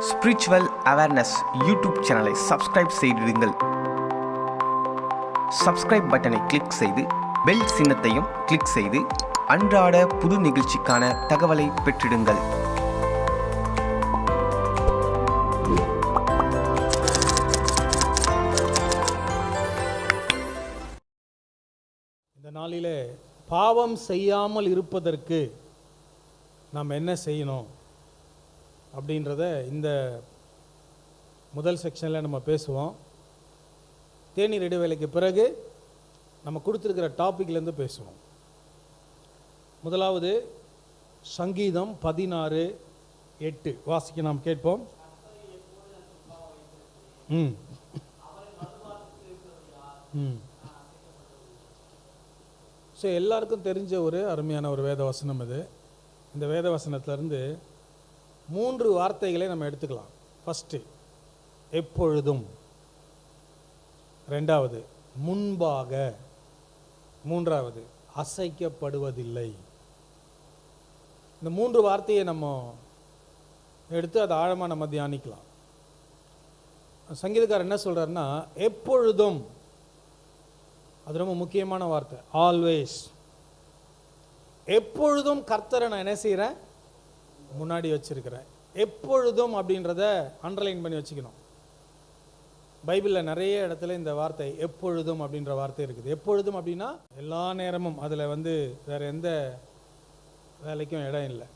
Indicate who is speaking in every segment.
Speaker 1: Spiritual awareness YouTube சேனலை subscribe செய்திடுங்கள். Subscribe பட்டனை click செய்து பெல் சின்னத்தையும் கிளிக் செய்து அன்றாட புது நிகழ்ச்சிக்கான தகவலை பெற்றிடுங்கள்.
Speaker 2: இந்த நாளிலே பாவம் செய்யாமல் இருப்பதற்கு நாம் என்ன செய்யணும் அப்படின்றத இந்த முதல் செக்ஷனில் நம்ம பேசுவோம். தேநீர் இடைவேளைக்கு பிறகு நம்ம கொடுத்துருக்கிற டாப்பிக்லேருந்து பேசுவோம். முதலாவது சங்கீதம் 16:8 வாசிக்க நாம் கேட்போம். ஸோ எல்லாருக்கும் தெரிஞ்ச ஒரு அருமையான ஒரு வேத வசனம் இது. இந்த வேத வசனத்திலிருந்து 3 வார்த்தைகளை நம்ம எடுத்துக்கலாம். ஃபஸ்ட்டு எப்பொழுதும், ரெண்டாவது முன்பாக, மூன்றாவது அசைக்கப்படுவதில்லை. இந்த 3 வார்த்தையை நம்ம எடுத்து அதை ஆழமாக நம்ம தியானிக்கலாம். சங்கீதக்காரர் என்ன சொல்கிறாருன்னா, எப்பொழுதும், அது ரொம்ப முக்கியமான வார்த்தை. ஆல்வேஸ், எப்பொழுதும் கர்த்தரை நான் என்ன செய்கிறேன், முன்னாடி வச்சிருக்கிறேன். எப்பொழுதும் அப்படின்றத அண்டர்லைன் பண்ணி வச்சுக்கணும். பைபிளில் நிறைய இடத்துல இந்த வார்த்தை எப்பொழுதும் அப்படின்ற வார்த்தை இருக்குது. எப்பொழுதும் அப்படின்னா எல்லா நேரமும், அதில் வேற எந்த வேலைக்கும் இடம் இல்லை.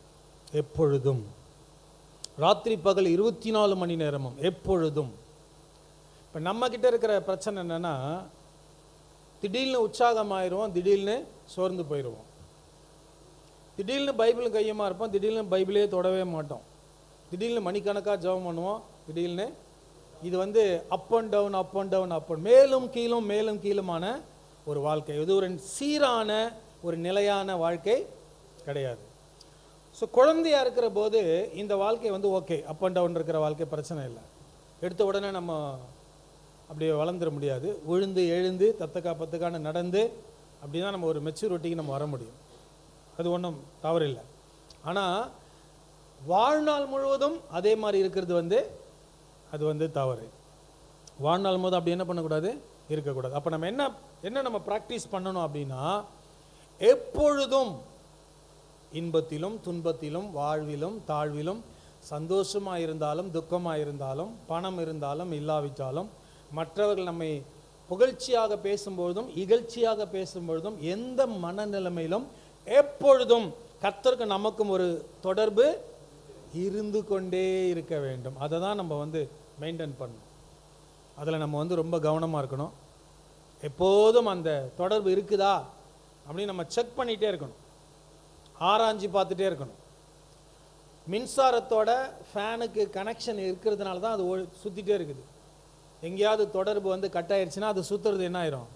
Speaker 2: எப்பொழுதும், ராத்திரி பகல் 24 மணி நேரமும், எப்பொழுதும். இப்போ நம்மக்கிட்ட இருக்கிற பிரச்சனை என்னென்னா, திடீர்னு உற்சாகமாயிருவோம், திடீர்னு சோர்ந்து போயிடுவோம். திடீர்னு பைபிளும் கையமாக இருப்போம், திடீர்னு பைபிளே தொடவே மாட்டோம். திடீர்னு மணிக்கணக்காக ஜெபம் பண்ணுவோம், திடீர்னு இது up and down, up and down, up and மேலும் கீழும் மேலும் கீழுமான ஒரு வாழ்க்கை. இது ஒரு சீரான ஒரு நிலையான வாழ்க்கை கிடையாது. ஸோ குழந்தையாக இருக்கிற போது இந்த வாழ்க்கை ஓகே, அப் அண்ட் டவுன் இருக்கிற வாழ்க்கை பிரச்சனை இல்லை. எடுத்த உடனே நம்ம அப்படியே வளர்ந்துட முடியாது. விழுந்து எழுந்து தத்துக்கா பத்துக்கான நடந்து அப்படி தான் நம்ம ஒரு மெச்சூரிட்டிக்கு நம்ம வர முடியும். அது ஒன்றும் தவறில்லை. ஆனால் வாழ்நாள் முழுவதும் அதே மாதிரி இருக்கிறது அது தவறு. வாழ்நாள் முழுவதும் அப்படி என்ன பண்ணக்கூடாது, இருக்கக்கூடாது. அப்போ நம்ம என்ன நம்ம ப்ராக்டிஸ் பண்ணணும் அப்படின்னா, எப்பொழுதும் இன்பத்திலும் துன்பத்திலும் வாழ்விலும் தாழ்விலும் சந்தோஷமாக இருந்தாலும் துக்கமாக இருந்தாலும் பணம் இருந்தாலும் இல்லாவிட்டாலும் மற்றவர்கள் நம்மை புகழ்ச்சியாக பேசும்பொழுதும் இகழ்ச்சியாக பேசும்பொழுதும் எந்த மனநிலைமையிலும் எப்பொழுதும் கர்த்தருக்கு நமக்கும் ஒரு தொடர்பு இருந்து கொண்டே இருக்க வேண்டும். அதை தான் நம்ம மெயின்டைன் பண்ணணும். அதில் நம்ம ரொம்ப கவனமாக இருக்கணும். எப்போதும் அந்த தொடர்பு இருக்குதா அப்படின்னு நம்ம செக் பண்ணிகிட்டே இருக்கணும், ஆராய்ச்சி பார்த்துட்டே இருக்கணும். மின்சாரத்தோட ஃபேனுக்கு கனெக்ஷன் இருக்கிறதுனால தான் அது சுற்றிட்டே இருக்குது. எங்கேயாவது தொடர்பு கட் ஆயிடுச்சுன்னா அது சுற்றுறது என்ன ஆயிரும்,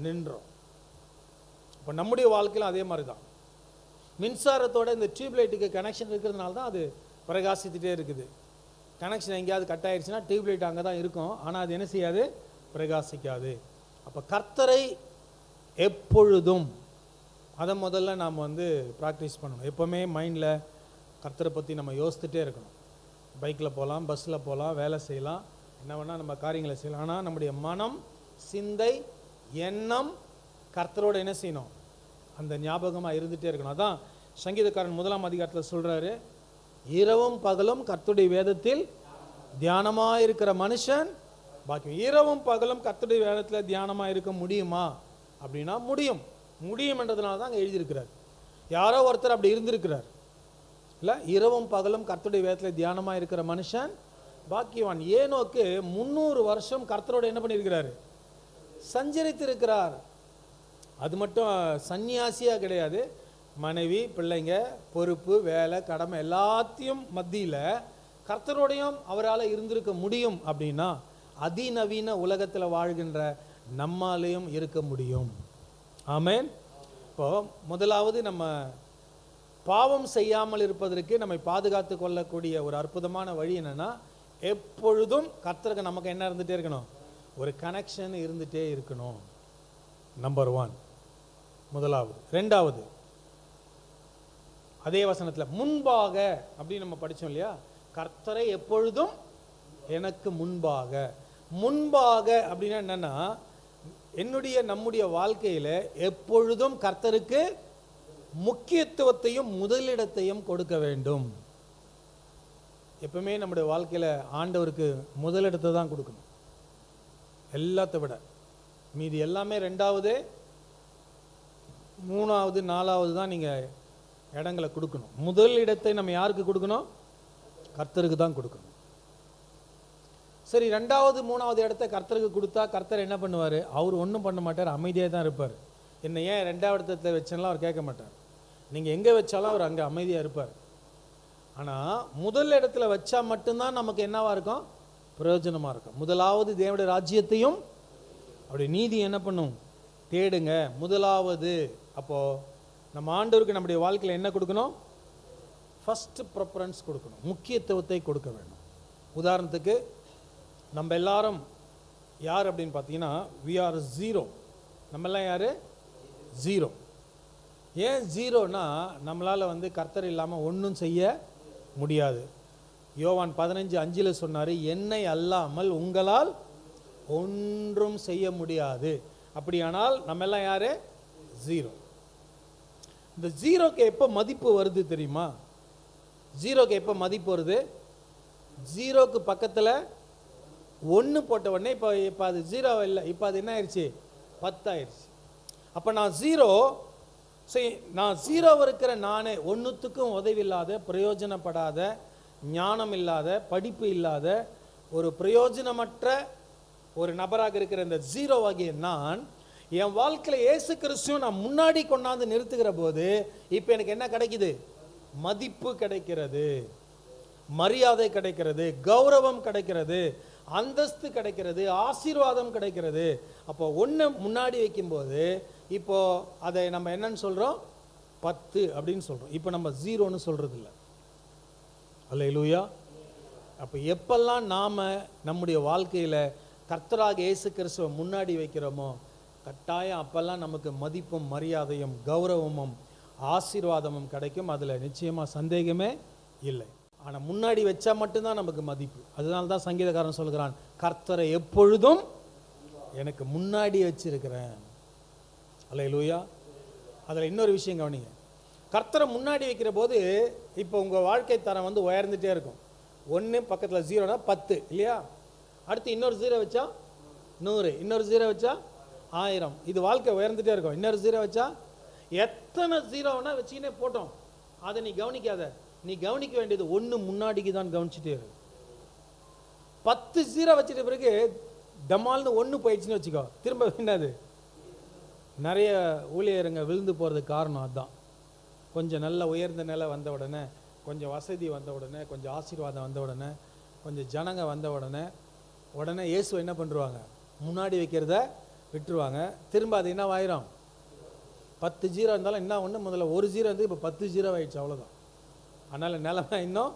Speaker 2: நின்றோம். இப்போ நம்முடைய வாழ்க்கையில் அதே மாதிரி தான். மின்சாரத்தோட இந்த டியூப்லைட்டுக்கு கனெக்ஷன் இருக்கிறதுனால தான் அது பிரகாசித்துட்டே இருக்குது. கனெக்ஷன் எங்கேயாவது கட் ஆயிடுச்சுன்னா டியூப்லைட் அங்கே தான் இருக்கும், ஆனால் அது என்ன செய்யாது, பிரகாசிக்காது. அப்போ கர்த்தரை எப்பொழுதும், அதை முதல்ல நாம் ப்ராக்டிஸ் பண்ணணும். எப்போவுமே மைண்டில் கர்த்தரை பற்றி நம்ம யோசித்துட்டே இருக்கணும். பைக்கில் போகலாம், பஸ்ஸில் போகலாம், வேலை செய்யலாம், என்ன வேணால் நம்ம காரியங்களை செய்யலாம். ஆனால் நம்முடைய மனம், சிந்தை, எண்ணம் கர்த்தரோடு என்ன செய்யணும், அந்த ஞாபகமாக இருந்துகிட்டே இருக்கணும். அதான் சங்கீதக்காரன் 1ஆம் அதிகாரத்தில் சொல்கிறாரு, இரவும் பகலும் கர்த்தருடைய வேதத்தில் தியானமாக இருக்கிற மனுஷன் பாக்கியம். இரவும் பகலும் கர்த்தருடைய வேதத்தில் தியானமாக இருக்க முடியுமா அப்படின்னா முடியும் என்றதுனால தான் அங்கே எழுதியிருக்கிறார். யாரோ ஒருத்தர் அப்படி இருந்திருக்கிறார் இல்லை. இரவும் பகலும் கர்த்தருடைய வேதத்தில் தியானமாக இருக்கிற மனுஷன் பாக்கியவான். ஏனோக்கு 300 வருஷம் கர்த்தரோடு என்ன பண்ணியிருக்கிறாரு, சஞ்சரித்திருக்கிறார். அது மட்டும் சன்னியாசியாக கிடையாது, மனைவி பிள்ளைங்க பொறுப்பு வேலை கடமை எல்லாத்தையும் மத்தியில் கர்த்தரோடையும் அவரால் இருந்திருக்க முடியும். அப்படின்னா அதிநவீன உலகத்தில் வாழ்கின்ற நம்மாலேயும் இருக்க முடியும். ஆமென். இப்போ முதலாவது நம்ம பாவம் செய்யாமல் இருப்பதற்கு நம்மை பாதுகாத்து கொள்ளக்கூடிய ஒரு அற்புதமான வழி என்னன்னா, எப்பொழுதும் கர்த்தருக்கு நமக்கு என்ன இருந்துகிட்டே இருக்கணும், ஒரு கனெக்ஷன் இருந்துகிட்டே இருக்கணும். நம்பர் 1 முதலாவது. ரெண்டாவது, அதே வசனத்தில் முன்பாக அப்படின்னு நம்ம படித்தோம் இல்லையா, கர்த்தரை எப்பொழுதும் எனக்கு முன்பாக. முன்பாக அப்படின்னா என்னன்னா, நம்முடைய வாழ்க்கையில எப்பொழுதும் கர்த்தருக்கு முக்கியத்துவத்தையும் முதலிடத்தையும் கொடுக்க வேண்டும். எப்பவுமே நம்முடைய வாழ்க்கையில ஆண்டவருக்கு முதலிடத்தை தான் கொடுக்கணும், எல்லாத்தை விட. மீதி எல்லாமே ரெண்டாவது, மூணாவது, நாலாவது தான் நீங்க இடங்களை கொடுக்கணும். முதல் இடத்தை நம்ம யாருக்கு கொடுக்கணும்? கர்த்தருக்கு தான் கொடுக்கணும். சரி, ரெண்டாவது மூணாவது இடத்தை கர்த்தருக்கு கொடுத்தா கர்த்தர் என்ன பண்ணுவார்? அவர் ஒன்றும் பண்ண மாட்டார், அமைதியாக தான் இருப்பார். என்ன ஏன் ரெண்டாவது இடத்துல வச்சனாலும் அவர் கேட்க மாட்டார். நீங்கள் எங்கே வச்சாலும் அவர் அங்கே அமைதியாக இருப்பார். ஆனால் முதல் இடத்துல வச்சா மட்டும்தான் நமக்கு என்னவா இருக்கும்? பிரயோஜனமாக இருக்கும். முதலாவது தேவனுடைய ராஜ்யத்தையும் அவருடைய நீதி என்ன பண்ணும்? தேடுங்க. முதலாவது. அப்போது நம்ம ஆண்டவருக்கு நம்முடைய வாழ்க்கையில் என்ன கொடுக்கணும்? ஃபஸ்ட்டு ப்ரிஃபரன்ஸ் கொடுக்கணும், முக்கியத்துவத்தை கொடுக்க வேண்டும். உதாரணத்துக்கு நம்ம எல்லாரும் யார் அப்படின்னு பார்த்தீங்கன்னா, வி ஆர் ஜீரோ. நம்மெல்லாம் யார்? ஜீரோ. ஏன் ஜீரோனா, நம்மளால் கர்த்தர் இல்லாமல் ஒன்றும் செய்ய முடியாது. யோவான் 15:5 சொன்னார், என்னை அல்லாமல் உங்களால் ஒன்றும் செய்ய முடியாது. அப்படியானால் நம்ம எல்லாம் யாரு? ஜீரோ. இந்த ஜீரோக்கு எப்போ மதிப்பு வருது தெரியுமா? ஜீரோக்கு எப்போ மதிப்பு வருது? ஜீரோக்கு பக்கத்தில் 1 போட்ட உடனே இப்போ அது ஜீரோ இல்லை, இப்போ அது என்ன ஆயிடுச்சு? 10 ஆயிடுச்சு. அப்போ நான் ஜீரோ இருக்கிற நானே ஒன்றுத்துக்கும் உதவி இல்லாத, பிரயோஜனப்படாத, ஞானம் இல்லாத, படிப்பு இல்லாத, ஒரு பிரயோஜனமற்ற ஒரு நபராக இருக்கிற இந்த ஜீரோவாகிய நான் என் வாழ்க்கையில் இயேசு கிறிஸ்துவை நான் முன்னாடி கொண்டாந்து நிறுத்துகிற போது இப்போ எனக்கு என்ன கிடைக்குது? மதிப்பு கிடைக்கிறது, மரியாதை கிடைக்கிறது, கௌரவம் கிடைக்கிறது, அந்தஸ்து கிடைக்கிறது, ஆசீர்வாதம் கிடைக்கிறது. அப்போ ஒன்று முன்னாடி வைக்கும்போது இப்போ அதை நம்ம என்னன்னு சொல்கிறோம்? 10 அப்படின்னு சொல்கிறோம். இப்போ நம்ம ஜீரோன்னு சொல்கிறது இல்லை. அல்லேலூயா. அப்போ எப்பெல்லாம் நாம் நம்முடைய வாழ்க்கையில் கர்த்தராக இயேசு கிறிஸ்துவை முன்னாடி வைக்கிறோமோ கட்டாயம் அப்பெல்லாம் நமக்கு மதிப்பும் மரியாதையும் கௌரவமும் ஆசீர்வாதமும் கிடைக்கும். அதில் நிச்சயமாக சந்தேகமே இல்லை. ஆனால் முன்னாடி வச்சா மட்டும்தான் நமக்கு மதிப்பு. அதனால தான் சங்கீதக்காரன் சொல்கிறான், கர்த்தரை எப்பொழுதும் எனக்கு முன்னாடி வச்சிருக்கிறேன். அல்லேலூயா. அதில் இன்னொரு விஷயம் கவனிங்க. கர்த்தரை முன்னாடி வைக்கிற போது இப்போ உங்கள் வாழ்க்கை தரம் உயர்ந்துட்டே இருக்கும். 1 பக்கத்தில் ஜீரோனா 10 இல்லையா? அடுத்து இன்னொரு ஜீரோ வச்சா 100, இன்னொரு ஜீரோ வச்சா 1000. இது வாழ்க்கை உயர்ந்துட்டே இருக்கும். இன்னொரு ஜீரோ வச்சா எத்தனை ஜீரோனா வச்சுக்கினே போட்டோம். அதை நீ கவனிக்காத. நீ கவனிக்க வேண்டியது 1 முன்னாடிக்கு தான் கவனிச்சுட்டே இருக்கு. 10 ஜீரோ வச்சுட்ட பிறகு டமால்னு 1 போயிடுச்சுன்னு வச்சுக்கோ, திரும்ப என்னது? நிறைய ஊழியருங்க விழுந்து போகிறதுக்கு காரணம் அதுதான். கொஞ்சம் நல்ல உயர்ந்த நிலை வந்த உடனே, கொஞ்சம் வசதி வந்த உடனே, கொஞ்சம் ஆசீர்வாதம் வந்த உடனே, கொஞ்சம் ஜனங்க வந்த உடனே இயேசு என்ன பண்ணுவாங்க? முன்னாடி வைக்கிறத விட்டுருவாங்க. திரும்ப அது என்ன ஆயிரும்? 10 ஜீரோ இருந்தாலும் என்ன ஒன்று, முதல்ல 1 ஜீரோ வந்து இப்போ 10 ஜீரோ ஆயிடுச்சு, அவ்வளோதான். அதனால் நிலைமை இன்னும்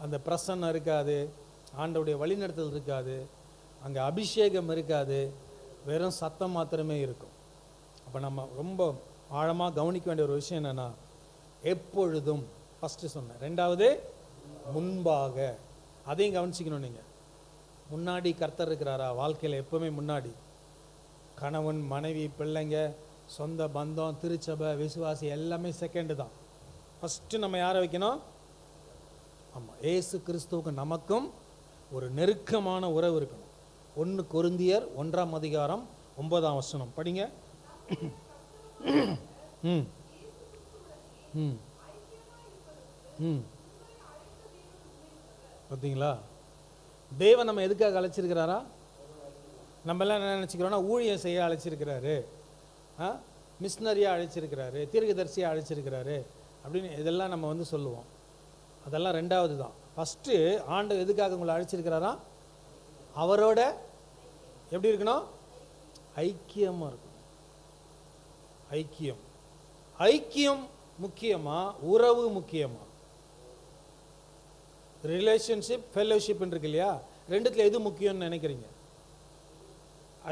Speaker 2: அந்த பிரசன்னம் இருக்காது, ஆண்டவுடைய வழிநடத்தல் இருக்காது, அங்கே அபிஷேகம் இருக்காது, வெறும் சத்தம் மாத்திரமே இருக்கும். அப்போ நம்ம ரொம்ப ஆழமாக கவனிக்க வேண்டிய ஒரு விஷயம் என்னென்னா, எப்பொழுதும் ஃபஸ்ட்டு சொன்னேன். ரெண்டாவது முன்பாக, அதையும் கவனிச்சிக்கணும். நீங்கள் முன்னாடி கர்த்தர் இருக்கிறாரா வாழ்க்கையில்? எப்போவுமே முன்னாடி கணவன், மனைவி, பிள்ளைங்க, சொந்த பந்தம், திருச்சபை, விசுவாசி எல்லாமே செகண்டு தான். ஃபஸ்ட்டு நம்ம யாரை வைக்கணும்? ஆமாம், ஏசு கிறிஸ்துவுக்கு நமக்கும் ஒரு நெருக்கமான உறவு இருக்கணும். 1 கொரிந்தியர் 1:9 படிங்க. பார்த்தீங்களா? தேவன் நம்ம எதுக்காக அழைச்சிருக்கிறாரா? நம்ம எல்லாம் என்ன நினச்சிக்கிறோன்னா, ஊழியம் செய்ய அழைச்சிருக்கிறாரு, மிஷினரியாக அழைச்சிருக்கிறாரு, தீர்க்கதரிசியாக அழைச்சிருக்கிறாரு அப்படின்னு இதெல்லாம் நம்ம சொல்லுவோம். அதெல்லாம் ரெண்டாவது தான். ஃபஸ்ட்டு ஆண்டவர் எதுக்காக உங்களை அழைச்சிருக்கிறாரா? அவரோட எப்படி இருக்கணும்? ஐக்கியமாக இருக்கணும். ஐக்கியம் முக்கியமா, உறவு முக்கியமா? ரிலேஷன்ஷிப், ஃபெல்லோஷிப் இருக்கு இல்லையா? ரெண்டுத்துல எது முக்கியம்னு நினைக்கிறீங்க?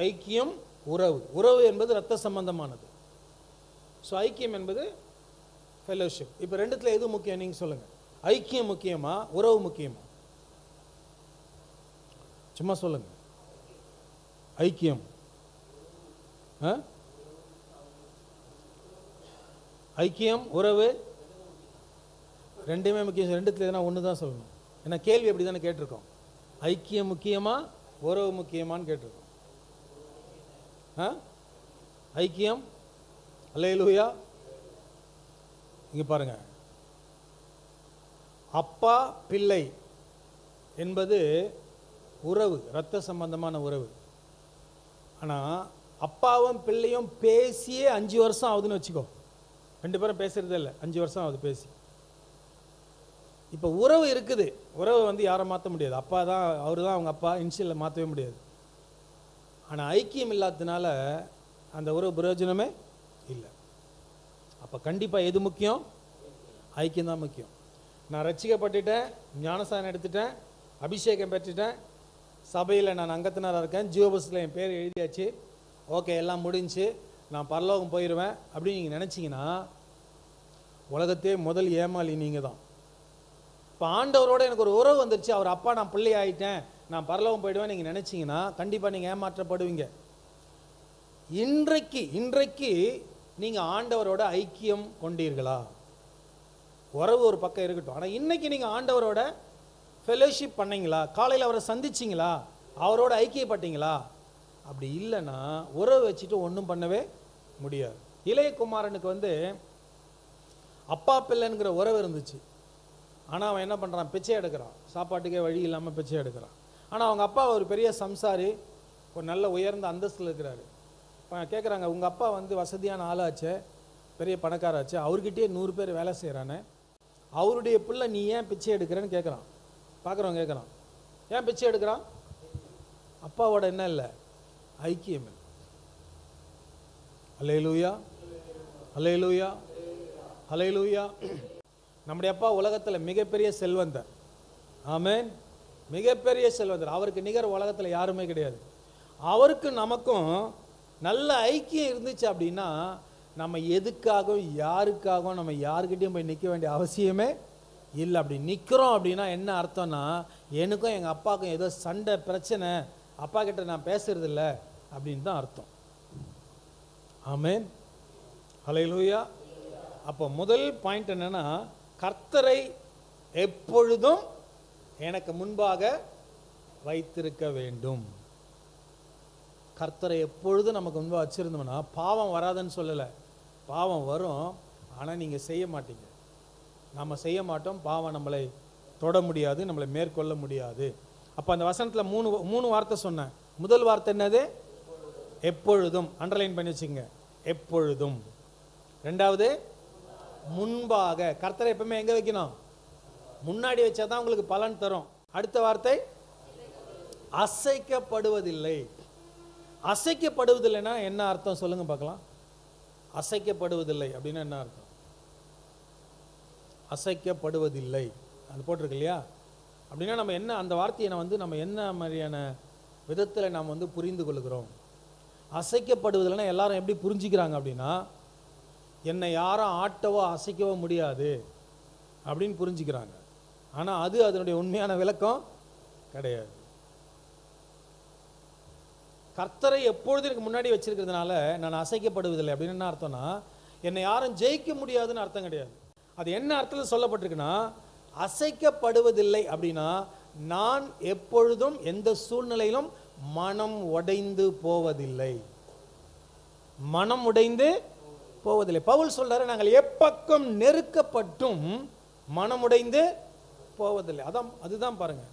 Speaker 2: ஐக்கியம், உறவு. உறவு என்பது இரத்த சம்பந்தமானது. ஸோ ஐக்கியம் என்பது ஃபெல்லோஷிப். இப்போ ரெண்டுத்துல எது முக்கியம் நீங்கள் சொல்லுங்கள். ஐக்கியம் முக்கியமா, உறவு முக்கியமா? சும்மா சொல்லுங்க. ஐக்கியம், ஐக்கியம், உறவு ரெண்டுமே முக்கியம். ரெண்டுத்துல எதுனா ஒன்று தான் சொல்லணும். ஏன்னா கேள்வி அப்படி தானே கேட்டிருக்கோம். ஐக்கியம் முக்கியமா, உறவு முக்கியமான்னு கேட்டிருக்கோம். ஐக்கியம். அல்லேலூயா. இங்க பாருங்க, அப்பா பிள்ளை என்பது உறவு, இரத்த சம்பந்தமான உறவு. ஆனால் அப்பாவும் பிள்ளையும் பேசியே 5 வருஷம் ஆகுதுன்னு வச்சுக்கோ. 2 பேரும் பேசுறதே இல்லை, 5 வருஷம் ஆகுது பேசி. இப்போ உறவு இருக்குது. உறவை வந்து யாரை மாற்ற முடியாது. அப்பா தான், அவர் தான் அவங்க அப்பா, இன்ஷியலில் மாற்றவே முடியாது. ஆனால் ஐக்கியம் இல்லாததுனால அந்த உறவு பிரயோஜனமே இல்லை. அப்போ கண்டிப்பாக எது முக்கியம்? ஐக்கியம் தான் முக்கியம். நான் ரட்சிக்கப்பட்டுட்டேன், ஞானஸ்நானம் எடுத்துட்டேன், அபிஷேகம் பெற்றுட்டேன், சபையில் நான் அங்கத்தினராக இருக்கேன், ஜீவபுஸ்தகத்தில் என் பேர் எழுதியாச்சு, ஓகே எல்லாம் முடிஞ்சு நான் பரலோகம் போயிடுவேன் அப்படின்னு நீங்கள் நினச்சிங்கன்னா உலகத்தே முதல் ஏமாளி நீங்கள் தான். இப்போ ஆண்டவரோட எனக்கு ஒரு உறவு வந்துருச்சு, அவர் அப்பா நான் பிள்ளை ஆகிட்டேன், நான் பரலோகம் போயிடுவேன் நீங்கள் நினச்சிங்கன்னா கண்டிப்பாக நீங்கள் ஏமாற்றப்படுவீங்க. இன்றைக்கு நீங்கள் ஆண்டவரோட ஐக்கியம் கொண்டீர்களா? உறவு ஒரு பக்கம் இருக்கட்டும், ஆனால் இன்னைக்கு நீங்கள் ஆண்டவரோட ஃபெலோஷிப் பண்ணீங்களா? காலையில் அவரை சந்திச்சிங்களா? அவரோட ஐக்கியப்பட்டீங்களா? அப்படி இல்லைன்னா உறவு வச்சுட்டு ஒன்றும் பண்ணவே முடியாது. இளையகுமாரனுக்கு வந்து அப்பா பிள்ளைங்கிற உறவு இருந்துச்சு. ஆனால் அவன் என்ன பண்ணுறான்? பிச்சை எடுக்கிறான், சாப்பாட்டுக்கே வழி இல்லாமல் பிச்சை எடுக்கிறான். ஆனால் அவங்க அப்பா ஒரு பெரிய சம்சாரி, ஒரு நல்ல உயர்ந்த அந்தஸ்தில் இருக்கிறாரு. கேட்குறாங்க, உங்கள் அப்பா வந்து வசதியான ஆளாச்சு, பெரிய பணக்காராச்சு, அவர்கிட்டயே 100 பேர் வேலை செய்கிறானே, அவருடைய பிள்ளை நீ ஏன் பிச்சை எடுக்கிறேன்னு கேட்குறான். பார்க்குறவங்க கேட்குறான், ஏன் பிச்சை எடுக்கிறான்? அப்பாவோட என்ன இல்லை? ஐக்கியம் இல்லை. அல்லேலூயா, அல்லேலூயா, அல்லேலூயா. நம்முடைய அப்பா உலகத்தில் மிகப்பெரிய செல்வந்தர். ஆமென். மிகப்பெரிய செல்வந்தர். அவருக்கு நிகர் உலகத்தில் யாருமே கிடையாது. அவருக்கு நமக்கும் நல்ல ஐக்கியம் இருந்துச்சு அப்படின்னா நம்ம எதுக்காகவும் யாருக்காகவும் நம்ம யாருக்கிட்டையும் போய் நிற்க வேண்டிய அவசியமே இல்லை. அப்படி நிற்கிறோம் அப்படின்னா என்ன அர்த்தம்னா, எனக்கும் எங்கள் அப்பாவுக்கும் ஏதோ சண்டை பிரச்சனை, அப்பா கிட்ட நான் பேசுறது இல்லை அப்படின்னு தான் அர்த்தம். ஆமென். ஹல்லேலூயா. அப்போ முதல் பாயிண்ட் என்னன்னா, கர்த்தரை எப்பொழுதும் எனக்கு முன்பாக வைத்திருக்க வேண்டும். கர்த்தரை எப்பொழுதும் நமக்கு முன்பாக வச்சிருந்தோம்னா பாவம் வராதுன்னு சொல்லலை, பாவம் வரும், ஆனால் நீங்கள் செய்ய மாட்டீங்க, நம்ம செய்ய மாட்டோம், பாவம் நம்மளை தொட முடியாது, நம்மளை மேற்கொள்ள முடியாது. அப்போ அந்த வசனத்தில் மூணு வார்த்தை சொன்னேன். முதல் வார்த்தை என்னது? எப்பொழுதும். அண்டர்லைன் பண்ணி வச்சுங்க, எப்பொழுதும். ரெண்டாவது முன்பாக. கர்த்தரை எப்பவுமே எங்கே வைக்கணும்? முன்னாடி வச்சா தான் உங்களுக்கு பலன் தரும். அடுத்த வார்த்தை அசைக்கப்படுவதில்லை. அசைக்கப்படுவதில்லைன்னா என்ன அர்த்தம் சொல்லுங்க பார்க்கலாம். அசைக்கப்படுவதில்லை அப்படின்னா என்ன அர்த்தம்? அசைக்கப்படுவதில்லை அது போட்டிருக்கு இல்லையா? அப்படின்னா நம்ம என்ன, அந்த வார்த்தையை நம்ம என்ன மாதிரியான விதத்தில் நாம் வந்து புரிந்து கொள்கிறோம்? அசைக்கப்படுவதில்லைன்னா எல்லாரும் எப்படி புரிஞ்சுக்கிறாங்க அப்படின்னா, என்னை யாரும் ஆட்டவோ அசைக்கவோ முடியாது அப்படின்னு புரிஞ்சுக்கிறாங்க. ஆனால் அது அதனுடைய உண்மையான விளக்கம் கிடையாது. கர்த்தரை எப்பொழுதும் எனக்கு முன்னாடி வச்சிருக்கிறதுனால நான் அசைக்கப்படுவதில்லை அப்படின்னு என்ன அர்த்தம்னா, என்னை யாரும் ஜெயிக்க முடியாதுன்னு அர்த்தம் கிடையாது. அது என்ன அர்த்தத்தில் சொல்லப்பட்டிருக்குன்னா, அசைக்கப்படுவதில்லை அப்படின்னா நான் எப்பொழுதும் எந்த சூழ்நிலையிலும் மனம் உடைந்து போவதில்லை. மனம் உடைந்து போவதில்லை. பவுல் சொல்றாரு, நாங்கள் எப்பக்கம் நெருக்கப்பட்டும் மனமுடைந்து போவதில்லை. அதுதான் பாருங்க,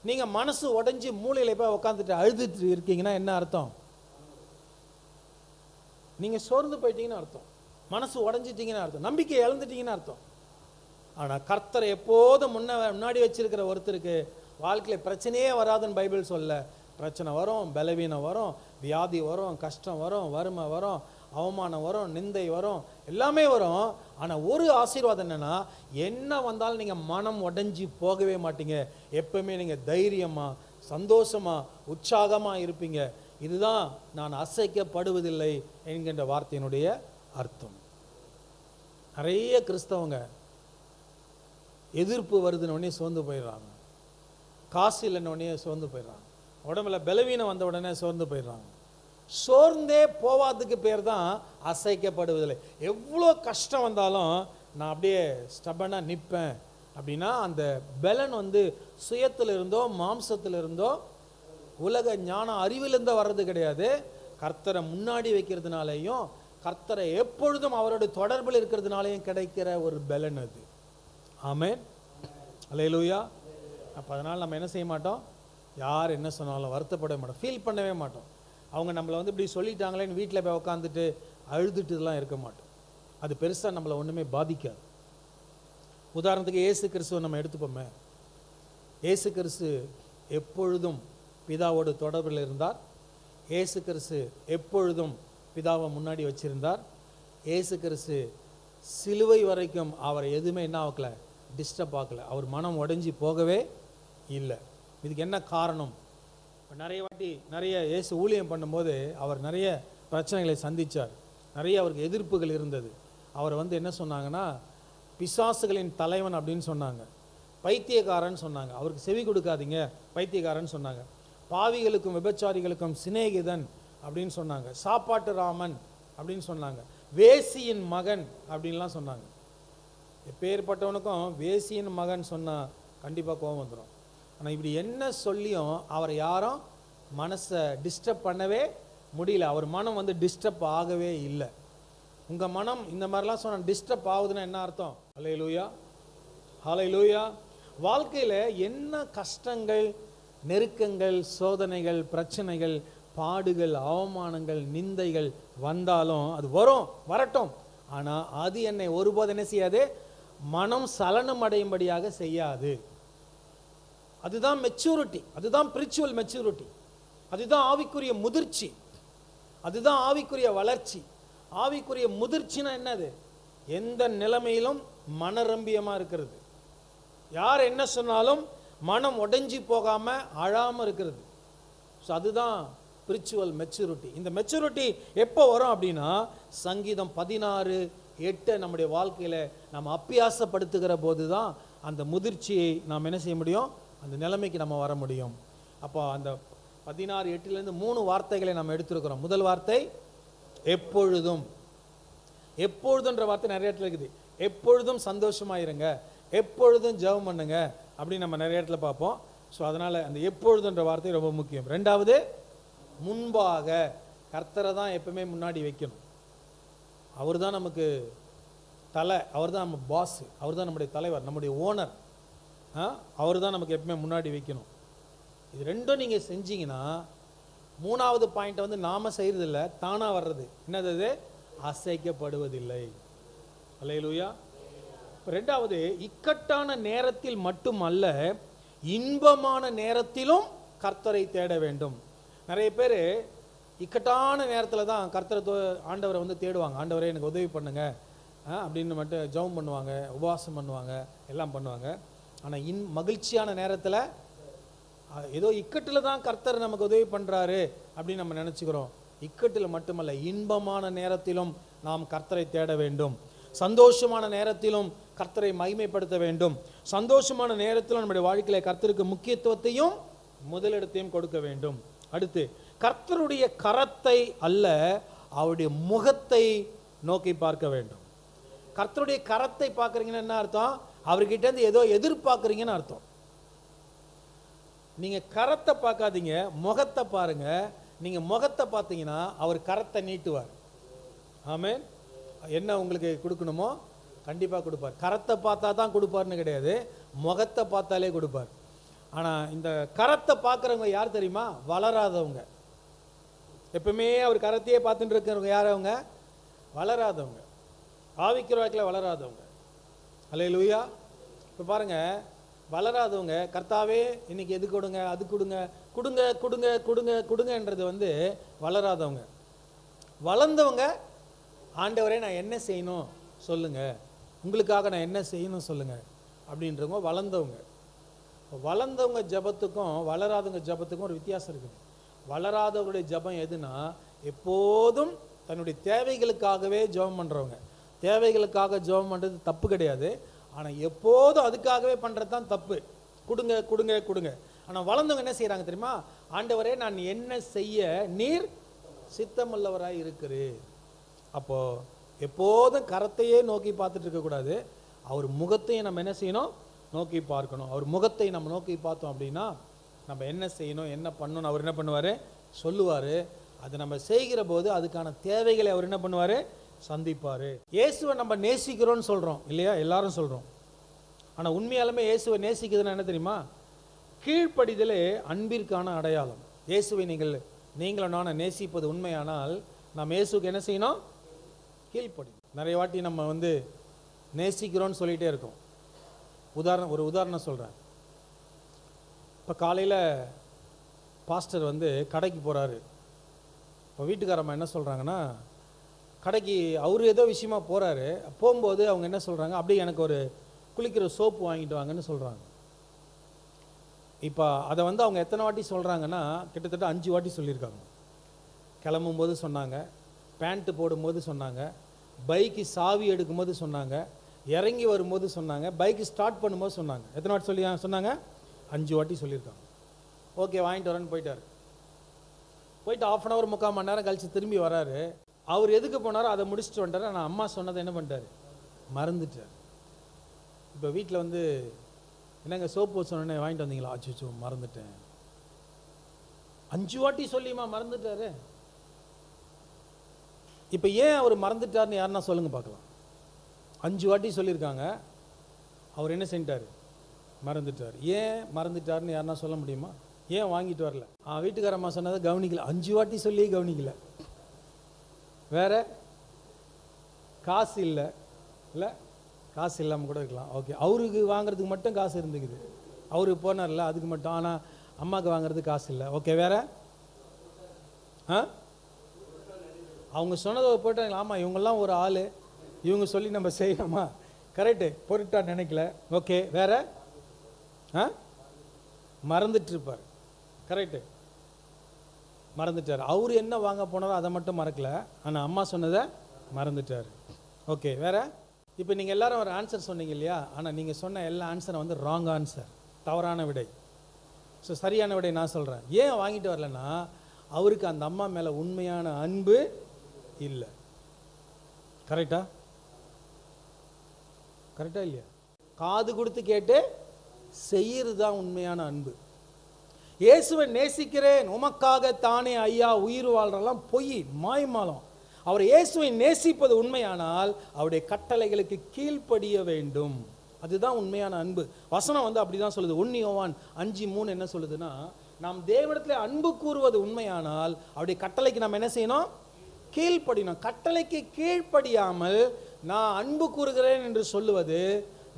Speaker 2: நீங்க மனசு உடைஞ்சு மூளையில போய் உட்காந்துட்டு அழுதுட்டு இருக்கீங்கன்னா என்ன அர்த்தம்? நீங்க சோர்ந்து போயிட்டீங்கன்னு அர்த்தம், மனசு உடைஞ்சிட்டீங்கன்னு அர்த்தம், நம்பிக்கை இழந்துட்டீங்கன்னு அர்த்தம். ஆனா கர்த்தரை எப்போதும் முன்னாடி வச்சிருக்கிற ஒருத்தருக்கு வாழ்க்கையில பிரச்சனையே வராதுன்னு பைபிள் சொல்ல. பிரச்சனை வரும், பலவீனம் வரும், வியாதி வரும், கஷ்டம் வரும், வறுமை வரும், அவமானம் வரும், நிந்தை வரும், எல்லாமே வரும். ஆனால் ஒரு ஆசீர்வாதம் என்னன்னா, என்ன வந்தாலும் நீங்கள் மனம் உடைஞ்சி போகவே மாட்டீங்க. எப்பவுமே நீங்கள் தைரியமாக, சந்தோஷமாக, உற்சாகமாக இருப்பீங்க. இதுதான் நான் அசைக்கப்படுவதில்லை என்கின்ற வார்த்தையினுடைய அர்த்தம். நிறைய கிறிஸ்தவங்க எதிர்ப்பு வருதுன்னு உடனே சோர்ந்து போயிடுறாங்க, காசு இல்லைன்னு உடனே சோர்ந்து போயிடுறாங்க, உடம்புல பலவீனம் வந்த உடனே சோர்ந்து போயிடுறாங்க. சோர்ந்தே போவாதுக்கு பேர் தான் அசைக்கப்படுவதில்லை. எவ்வளோ கஷ்டம் வந்தாலும் நான் அப்படியே ஸ்டபனாக நிற்பேன் அப்படின்னா அந்த பலன் வந்து சுயத்தில் இருந்தோ மாம்சத்தில் இருந்தோ உலக ஞான அறிவிலிருந்தோ வர்றது கிடையாது. கர்த்தரை முன்னாடி வைக்கிறதுனாலையும் கர்த்தரை எப்பொழுதும் அவரோட தொடர்பில் இருக்கிறதுனாலையும் கிடைக்கிற ஒரு பலன் அது. ஆமென், அல்லேலூயா. அப்போ அதனால் நம்ம என்ன செய்ய மாட்டோம், யார் என்ன சொன்னாலும் வருத்தப்பட மாட்டோம், ஃபீல் பண்ணவே மாட்டோம். அவங்க நம்மளை வந்து இப்படி சொல்லிட்டாங்களேன்னு வீட்டில் போய் உட்காந்துட்டு அழுதுட்டுலாம் இருக்க மாட்டோம். அது பெருசாக நம்மளை ஒன்றுமே பாதிக்காது. உதாரணத்துக்கு இயேசு கிறிஸ்துவை நம்ம எடுத்துப்போமே. இயேசு கிறிஸ்து எப்பொழுதும் பிதாவோடு தொடர்பில் இருந்தார். இயேசு கிறிஸ்து எப்பொழுதும் பிதாவை முன்னாடி வச்சிருந்தார். இயேசு கிறிஸ்து சிலுவை வரைக்கும் அவர் எதுவுமே என்ன ஆகல, டிஸ்டர்ப் ஆகலை. அவர் மனம் உடைஞ்சி போகவே இல்லை. இதுக்கு என்ன காரணம்? நிறைய வாட்டி நிறைய இயேசு ஊழியம் பண்ணும்போது அவர் நிறைய பிரச்சனைகளை சந்தித்தார். நிறைய அவருக்கு எதிர்ப்புகள் இருந்தது. அவர் வந்து என்ன சொன்னாங்கன்னா, பிசாசுகளின் தலைவன் அப்படின்னு சொன்னாங்க, பைத்தியக்காரன் சொன்னாங்க, அவருக்கு செவி கொடுக்காதீங்க பைத்தியக்காரன் சொன்னாங்க, பாவிகளுக்கும் விபச்சாரிகளுக்கும் சிநேகிதன் அப்படின்னு சொன்னாங்க, சாப்பாட்டு ராமன் அப்படின்னு சொன்னாங்க, வேசியின் மகன் அப்படின்லாம் சொன்னாங்க. எப்பேற்பட்டவனுக்கும் வேசியின் மகன் சொன்னால் கண்டிப்பாக கோபம் வந்துடும். ஆனால் இப்படி என்ன சொல்லியும் அவரை யாரும் மனசை டிஸ்டர்ப் பண்ணவே முடியல. அவர் மனம் வந்து டிஸ்டர்ப் ஆகவே இல்லை. உங்கள் மனம் இந்த மாதிரிலாம் சொன்னால் டிஸ்டர்ப் ஆகுதுன்னா என்ன அர்த்தம்? ஹல்லேலூயா, ஹல்லேலூயா. வாழ்க்கையில் என்ன கஷ்டங்கள், நெருக்கங்கள், சோதனைகள், பிரச்சனைகள், பாடுகள், அவமானங்கள், நிந்தைகள் வந்தாலும் அது வரட்டும். ஆனால் அது என்னை ஒருபோது என்ன செய்யாது, மனம் சலனம் அடையும்படியாக செய்யாது. அதுதான் மெச்சூரிட்டி, அதுதான் ஸ்பிரிச்சுவல் மெச்சூரிட்டி, அதுதான் ஆவிக்குரிய முதிர்ச்சி, அதுதான் ஆவிக்குரிய வளர்ச்சி. ஆவிக்குரிய முதிர்ச்சினா என்னது? எந்த நிலைமையிலும் மனரம்பியமாக இருக்கிறது. யார் என்ன சொன்னாலும் மனம் உடைஞ்சி போகாமல் அழாமல் இருக்கிறது. ஸோ அதுதான் ஸ்பிரிச்சுவல் மெச்சூரிட்டி. இந்த மெச்சூரிட்டி எப்போ வரும் அப்படின்னா, சங்கீதம் 16:8 நம்முடைய வாழ்க்கையில் நம்ம அப்பியாசப்படுத்துகிற போது தான் அந்த முதிர்ச்சியை நாம் என்ன செய்ய முடியும், அந்த நிலைமைக்கு நம்ம வர முடியும். அப்போ அந்த 16:8 3 வார்த்தைகளை நம்ம எடுத்துருக்கிறோம். முதல் வார்த்தை எப்பொழுதும். எப்பொழுதுன்ற வார்த்தை நிறைய இடத்துல இருக்குது. எப்பொழுதும் சந்தோஷமாக இருங்க, எப்பொழுதும் ஜெபம் பண்ணுங்க அப்படின்னு நம்ம நிறைய இடத்துல பார்ப்போம். ஸோ அதனால் அந்த எப்பொழுதுன்ற வார்த்தை ரொம்ப முக்கியம். ரெண்டாவது, முன்பாக. கர்த்தரை தான் எப்பவுமே முன்னாடி வைக்கணும். அவர் தான் நமக்கு தலை, அவர் தான் நம்ம பாஸ், அவர் தான் நம்முடைய தலைவர், நம்முடைய ஓனர். அவர் தான் நமக்கு எப்பவுமே முன்னாடி வைக்கணும். இது ரெண்டும் நீங்கள் செஞ்சீங்கன்னா, மூணாவது பாயிண்ட்டை வந்து நாம் செய்கிறதில்ல, தானாக வர்றது. என்னது? அது அசைக்கப்படுவதில்லை. அல்லேலூயா. ரெண்டாவது, இக்கட்டான நேரத்தில் மட்டுமல்ல, இன்பமான நேரத்திலும் கர்த்தரை தேட வேண்டும். நிறைய பேர் இக்கட்டான நேரத்தில் தான் ஆண்டவரை வந்து தேடுவாங்க. ஆண்டவரே எனக்கு உதவி பண்ணுங்க அப்படின்னு மட்டும் ஜெபம் பண்ணுவாங்க, உபவாசம் பண்ணுவாங்க, எல்லாம் பண்ணுவாங்க. ஆனால் மகிழ்ச்சியான நேரத்தில் ஏதோ இக்கட்டில் தான் கர்த்தர் நமக்கு உதவி பண்ணுறாரு அப்படின்னு நம்ம நினச்சிக்கிறோம். இக்கட்டில் மட்டுமல்ல, இன்பமான நேரத்திலும் நாம் கர்த்தரை தேட வேண்டும். சந்தோஷமான நேரத்திலும் கர்த்தரை மகிமைப்படுத்த வேண்டும். சந்தோஷமான நேரத்திலும் நம்முடைய வாழ்க்கையில் கர்த்தருக்கு முக்கியத்துவத்தையும் முதலிடத்தையும் கொடுக்க வேண்டும். அடுத்து, கர்த்தருடைய கரத்தை அல்ல, அவருடைய முகத்தை நோக்கி பார்க்க வேண்டும். கர்த்தருடைய கரத்தை பார்க்குறீங்கன்னு என்ன அர்த்தம்? அவர்கிட்ட இருந்து ஏதோ எதிர்பார்க்குறீங்கன்னு அர்த்தம். நீங்கள் கரத்தை பார்க்காதீங்க, முகத்தை பாருங்க. நீங்கள் முகத்தை பார்த்தீங்கன்னா அவர் கரத்தை நீட்டுவார். ஆமென். என்ன உங்களுக்கு கொடுக்கணுமோ கண்டிப்பாக கொடுப்பார். கரத்தை பார்த்தா தான் கொடுப்பார்னு கிடையாது, முகத்தை பார்த்தாலே கொடுப்பார். ஆனால் இந்த கரத்தை பார்க்குறவங்க யார் தெரியுமா? வளராதவங்க. எப்பவுமே அவர் கரத்தையே பார்த்துட்டு இருக்கிறவங்க யார்? அவங்க வளராதவங்க, ஆவிக்கிற வாழ்க்கையில் வளராதவங்க. அல்லேலூயா. இப்போ பாருங்கள், வளராதவங்க கர்த்தாவே இன்னைக்கு எது கொடுங்க, அது கொடுங்க, கொடுங்க கொடுங்க கொடுங்க கொடுங்கன்றது வந்து வளராதவங்க. வளர்ந்தவங்க, ஆண்டவரே நான் என்ன செய்யணும் சொல்லுங்க, உங்களுக்காக நான் என்ன செய்யணும் சொல்லுங்க அப்படின்றவங்க வளர்ந்தவங்க. வளர்ந்தவங்க ஜபத்துக்கும் வளராதவங்க ஜபத்துக்கும் ஒரு வித்தியாசம் இருக்குது. வளராதவங்களுடைய ஜபம் எதுனா, எப்போதும் தன்னுடைய தேவைகளுக்காகவே ஜபம் பண்ணுறவங்க. தேவைகளுக்காக ஜபம் பண்ணுறது தப்பு கிடையாது, ஆனால் எப்போதும் அதுக்காகவே பண்ணுறது தான் தப்பு. கொடுங்க கொடுங்க கொடுங்க. ஆனால் வளர்ந்தவங்க என்ன செய்கிறாங்க தெரியுமா? ஆண்டவரே, நான் என்ன செய்ய நீர் சித்தமுள்ளவராய் இருக்கிறீர். அப்போது எப்போதும் கரத்தையே நோக்கி பார்த்துட்டு இருக்கக்கூடாது, அவர் முகத்தையும் நம்ம என்ன செய்யணும்? நோக்கி பார்க்கணும். அவர் முகத்தை நம்ம நோக்கி பார்த்தோம் அப்படின்னா நம்ம என்ன செய்யணும், என்ன பண்ணணும் அவர் என்ன பண்ணுவார்? சொல்லுவார். அதை நம்ம செய்கிற போது அதுக்கான தேவைகளை அவர் என்ன பண்ணுவார்? சந்திப்பார். இயேசுவை நம்ம நேசிக்கிறோன்னு சொல்கிறோம் இல்லையா? எல்லாரும் சொல்கிறோம். ஆனால் உண்மையாலுமே இயேசுவை நேசிக்கிறதுனா என்ன தெரியுமா? கீழ்ப்படிதலே அன்பிற்கான அடையாளம். இயேசுவை நீங்களும் நானும் நேசிப்பது உண்மையானால் நாம் இயேசுக்கு என்ன செய்யணும்? கீழ்ப்படி. நிறைய வாட்டி நம்ம நேசிக்கிறோன்னு சொல்லிகிட்டே இருக்கோம். ஒரு உதாரணம் சொல்கிறேன். இப்போ காலையில் பாஸ்டர் கடைக்கு போகிறாரு. இப்போ வீட்டுக்காரம்மா என்ன சொல்கிறாங்கன்னா, கடைக்கு அவர் ஏதோ விஷயமா போகிறாரு. போகும்போது அவங்க என்ன சொல்கிறாங்க, அப்படியே எனக்கு ஒரு குளிக்கிற சோப்பு வாங்கிட்டு வாங்கன்னு சொல்கிறாங்க. இப்போ அதை அவங்க எத்தனை வாட்டி சொல்கிறாங்கன்னா, கிட்டத்தட்ட 5 வாட்டி சொல்லியிருக்காங்க. கிளம்பும்போது சொன்னாங்க, பேண்ட்டு போடும்போது சொன்னாங்க, பைக்கு சாவி எடுக்கும்போது சொன்னாங்க, இறங்கி வரும்போது சொன்னாங்க, பைக்கு ஸ்டார்ட் பண்ணும்போது சொன்னாங்க. எத்தனை வாட்டி சொன்னாங்க? 5 வாட்டி சொல்லியிருக்காங்க. ஓகே, வாங்கிட்டு வரேன்னு போயிட்டு ½ மணி நேரம் 3/4 மணி நேரம் கழித்து திரும்பி வராரு. அவர் எதுக்கு போனாரோ அதை முடிச்சுட்டு வந்துட்டார். ஆனால் அம்மா சொன்னதை என்ன பண்ணிட்டார்? மறந்துட்டார். இப்போ வீட்டில் என்னங்க சோப்பு சொன்னே வாங்கிட்டு வந்தீங்களா? அச்சோ மறந்துட்டேன். 5 வாட்டி சொல்லியுமா மறந்துட்டாரு? இப்போ ஏன் அவர் மறந்துட்டார்னு யாருன்னா சொல்லுங்க பார்க்கலாம். 5 வாட்டி சொல்லியிருக்காங்க, அவர் என்ன செஞ்சிட்டார்? மறந்துட்டார். ஏன் மறந்துட்டார்னு யாருன்னா சொல்ல முடியுமா? ஏன் வாங்கிட்டு வரல? வீட்டுக்காரம்மா சொன்னதை கவனிக்கல. 5 வாட்டி சொல்லியே கவனிக்கல. வேற காசு இல்லை, காசு இல்லாமல் கூட இருக்கலாம். ஓகே, அவருக்கு வாங்குறதுக்கு மட்டும் காசு இருந்துக்குது, அவருக்கு போனார்ல அதுக்கு மட்டும். ஆனால் அம்மாவுக்கு வாங்குறதுக்கு காசு இல்லை. ஓகே, வேற அவங்க சொன்னதை போட்டாங்க. ஆமாம், இவங்கெல்லாம் ஒரு ஆள், இவங்க சொல்லி நம்ம செய்யணுமா? கரெக்டு, பொருட்டா நினைக்கல. ஓகே, வேற மறந்துட்டு இருப்பார். கரெக்டு, மறந்துட்டார். அவர் என்ன வாங்க போனாரோ அதை மட்டும் மறக்கல, ஆனால் அம்மா சொன்னதை மறந்துட்டார். ஓகே, வேற. இப்போ நீங்கள் எல்லாரும் ஒரு ஆன்சர் சொன்னீங்க இல்லையா? ஆனால் நீங்கள் சொன்ன எல்லா ஆன்சரும் ராங் ஆன்சர், தவறான விடை. ஸோ சரியான விடை நான் சொல்கிறேன். ஏன் வாங்கிட்டு வரலன்னா, அவருக்கு அந்த அம்மா மேலே உண்மையான அன்பு இல்லை. கரெக்டா இல்லையா? காது கொடுத்து கேட்டு செய்யறது தான் உண்மையான அன்பு. இயேசுவை நேசிக்கிறேன், உமக்காக தானே ஐயா உயிர் வாழ்றெல்லாம் பொய், மாய்மாலம். அவர் இயேசுவை நேசிப்பது உண்மையானால் அவருடைய கட்டளைகளுக்கு கீழ்ப்படிய வேண்டும். அதுதான் உண்மையான அன்பு. வசனம் அப்படிதான் சொல்லுது. 1 யோவான் 5:3 என்ன சொல்லுதுன்னா, நாம் தேவனிடத்தில் அன்பு கூறுவது உண்மையானால் அவருடைய கட்டளைக்கு நாம் என்ன செய்யணும்? கீழ்ப்படியணும். கட்டளைக்கு கீழ்ப்படியாமல் நான் அன்பு கூறுகிறேன் என்று சொல்லுவது,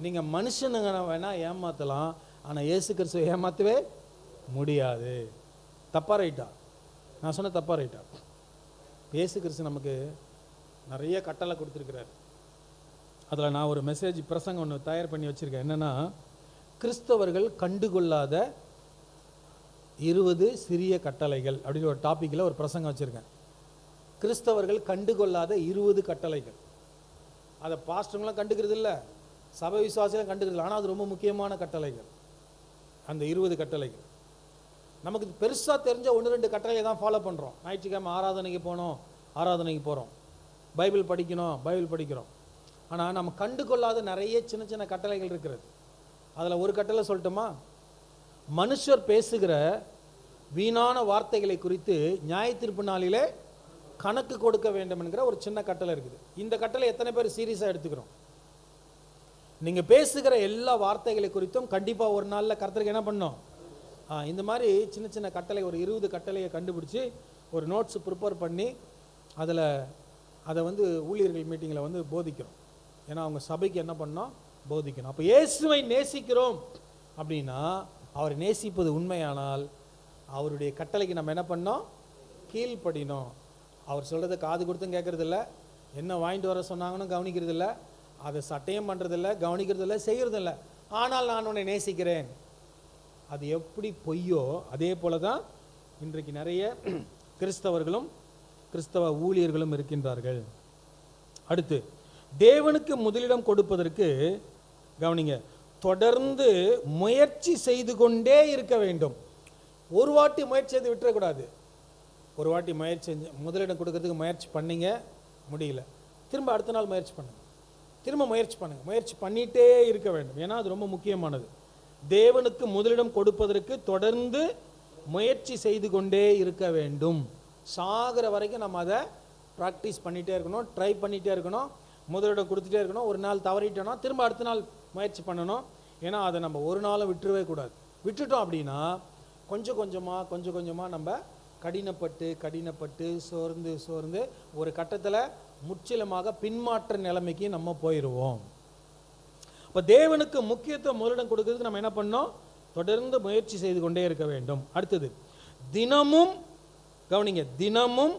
Speaker 2: நீங்க மனுஷனுங்க வேணா ஏமாத்தலாம், ஆனா இயேசு கிறிஸ்துவை ஏமாத்தவே முடியாது. தப்பா ரைட்டா? நான் சொன்ன தப்பா ரைட்டா? இயேசு கிறிஸ்து நமக்கு நிறைய கட்டளை கொடுத்துருக்கிறார். அதில் நான் ஒரு மெசேஜ் பிரசங்கம் ஒன்று தயார் பண்ணி வச்சுருக்கேன். என்னென்னா, கிறிஸ்தவர்கள் கண்டுகொள்ளாத 20 சிறிய கட்டளைகள் அப்படின்னு ஒரு டாப்பிக்கில் ஒரு பிரசங்கம் வச்சுருக்கேன். கிறிஸ்தவர்கள் கண்டுகொள்ளாத 20 கட்டளைகள். அதை பாஸ்டருங்களாம் கண்டுக்கிறது இல்லை, சபை விசுவாசிகளும் கண்டுக்கிறது இல்லை. ஆனால் அது ரொம்ப முக்கியமான கட்டளைகள். அந்த 20 கட்டளைகள் நமக்கு பெருசாக தெரிஞ்ச 1-2 கட்டளையை தான் ஃபாலோ பண்ணுறோம். ஞாயிற்றுக்கிழமை ஆராதனைக்கு போகணும், ஆராதனைக்கு போகிறோம். பைபிள் படிக்கணும், பைபிள் படிக்கிறோம். ஆனால் நம்ம கண்டுகொள்ளாத நிறைய சின்ன சின்ன கட்டளைகள் இருக்கிறது. அதில் ஒரு கட்டளை சொல்லட்டுமா? மனுஷர் பேசுகிற வீணான வார்த்தைகளை குறித்து நியாயத்தீர்ப்பு நாளிலே கணக்கு கொடுக்க வேண்டும் என்கிற ஒரு சின்ன கட்டளை இருக்குது. இந்த கட்டளை எத்தனை பேர் சீரியஸாக எடுத்துக்கிறோம்? நீங்கள் பேசுகிற எல்லா வார்த்தைகளை குறித்தும் கண்டிப்பாக ஒரு நாளில் கர்த்தருக்கு என்ன பண்ணோம்? இந்த மாதிரி சின்ன சின்ன கட்டளை ஒரு 20 கட்டளையை கண்டுபிடிச்சி ஒரு நோட்ஸ் ப்ரிப்பேர் பண்ணி அதை ஊழியர்கள் மீட்டிங்கில் போதிக்கிறோம். ஏன்னா அவங்க சபைக்கு என்ன பண்ணோம்? போதிக்கணும். அப்போ இயேசுவை நேசிக்கிறோம் அப்படின்னா, அவரை நேசிப்பது உண்மையானால் அவருடைய கட்டளைக்கு நம்ம என்ன பண்ணோம்? கீழ்ப்படினோம். அவர் சொல்கிறத காது கொடுத்தும் கேட்கறதில்ல, என்ன வாங்கிட்டு வர சொன்னாங்கன்னு கவனிக்கிறதில்ல, அதை சட்டையும் பண்ணுறதில்ல, கவனிக்கிறதில்ல, செய்கிறதில்ல. ஆனால் நான் உன்னை நேசிக்கிறேன். அது எப்படி பொய்யோ அதே போல தான் இன்றைக்கு நிறைய கிறிஸ்தவர்களும் கிறிஸ்தவ ஊழியர்களும் இருக்கின்றார்கள். அடுத்து, தேவனுக்கு முதலிடம் கொடுப்பதற்கு கவனிங்க, தொடர்ந்து முயற்சி செய்து கொண்டே இருக்க வேண்டும். ஒரு வாட்டி முயற்சி செய்து விட்டுறக்கூடாது. ஒரு வாட்டி முயற்சி செஞ்சு முதலிடம் கொடுக்கறதுக்கு முயற்சி பண்ணீங்க, முடியல, திரும்ப அடுத்த நாள் முயற்சி பண்ணுங்க, திரும்ப முயற்சி பண்ணுங்க, முயற்சி பண்ணிகிட்டே இருக்க வேண்டும். ஏன்னா அது ரொம்ப முக்கியமானது. தேவனுக்கு முதலிடம் கொடுப்பதற்கு தொடர்ந்து முயற்சி செய்து கொண்டே இருக்க வேண்டும். சாகிற வரைக்கும் நம்ம அதை ப்ராக்டிஸ் பண்ணிகிட்டே இருக்கணும், ட்ரை பண்ணிகிட்டே இருக்கணும், முதலிடம் கொடுத்துட்டே இருக்கணும். ஒரு நாள் தவறிட்டோன்னா திரும்ப அடுத்த நாள் முயற்சி பண்ணணும். ஏன்னா அதை நம்ம ஒரு நாளும் விட்டுறவே கூடாது. விட்டுட்டோம் அப்படின்னா கொஞ்சம் கொஞ்சமாக நம்ம கடினப்பட்டு சோர்ந்து ஒரு கட்டத்தில் முற்றிலுமாக பின்மாற்ற நிலைமைக்கு நம்ம போயிடுவோம். இப்போ தேவனுக்கு முக்கியத்துவம் முதலிடம் கொடுக்கறதுக்கு நம்ம என்ன பண்ணோம்? தொடர்ந்து முயற்சி செய்து கொண்டே இருக்க வேண்டும். அடுத்தது, தினமும் கவனிங்க, தினமும்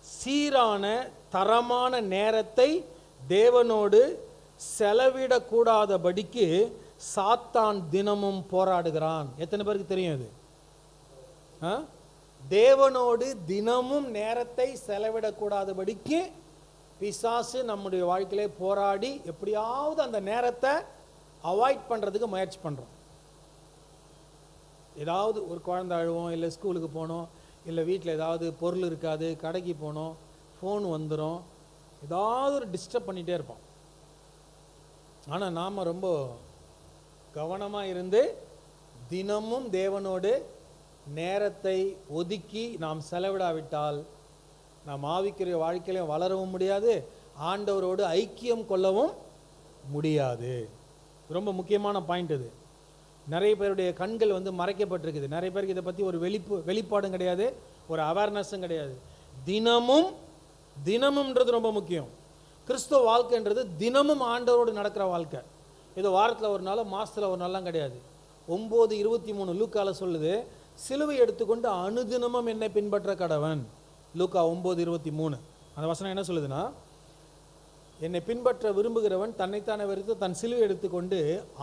Speaker 2: சீரான தரமான நேரத்தை தேவனோடு செலவிடக்கூடாதபடிக்கு சாத்தான் தினமும் போராடுகிறான். எத்தனை பேருக்கு தெரியும் இது? தேவனோடு தினமும் நேரத்தை செலவிடக்கூடாதபடிக்கு பிசாசு நம்முடைய வாழ்க்கையிலே போராடி எப்படியாவது அந்த நேரத்தை அவாய்ட் பண்ணுறதுக்கு முயற்சி பண்ணுறோம். ஏதாவது ஒரு குழந்தை அழுவோம், இல்லை ஸ்கூலுக்கு போனோம், இல்லை வீட்டில் ஏதாவது பொருள் இருக்காது, கடைக்கு போனோம், ஃபோன் வந்துடும், ஏதாவது ஒரு டிஸ்டர்ப் பண்ணிகிட்டே இருப்போம். ஆனால் நாம் ரொம்ப கவனமாக இருந்து தினமும் தேவனோடு நேரத்தை ஒதுக்கி நாம் செலவிடாவிட்டால் நாம் ஆவிக்குரிய வாழ்க்கையிலையும் வளரவும் முடியாது, ஆண்டவரோடு ஐக்கியம் கொள்ளவும் முடியாது. ரொம்ப முக்கியமான பாயிண்ட் இது. நிறைய பேருடைய கண்கள் மறைக்கப்பட்டிருக்குது. நிறைய பேருக்கு இதை பற்றி ஒரு வெளிப்பாடும் கிடையாது, ஒரு அவேர்னஸும் கிடையாது. தினமும்ன்றது ரொம்ப முக்கியம். கிறிஸ்துவ வாழ்க்கைன்றது தினமும் ஆண்டவரோடு நடக்கிற வாழ்க்கை. இது வாரத்தில் ஒரு நாள், மாதத்தில் ஒரு நாள்லாம் கிடையாது. 9:23 லூக்கால சொல்லுது, சிலுவை எடுத்துக்கொண்டு அனுதினமும் என்னை பின்பற்ற கடவன். லூக்கா 9:23 அந்த வசனம் என்ன சொல்லுதுன்னா, என்னை பின்பற்ற விரும்புகிறவன் தன்னைத்தானே வெறுத்து தன் சிலுவை எடுத்துக்கொண்டு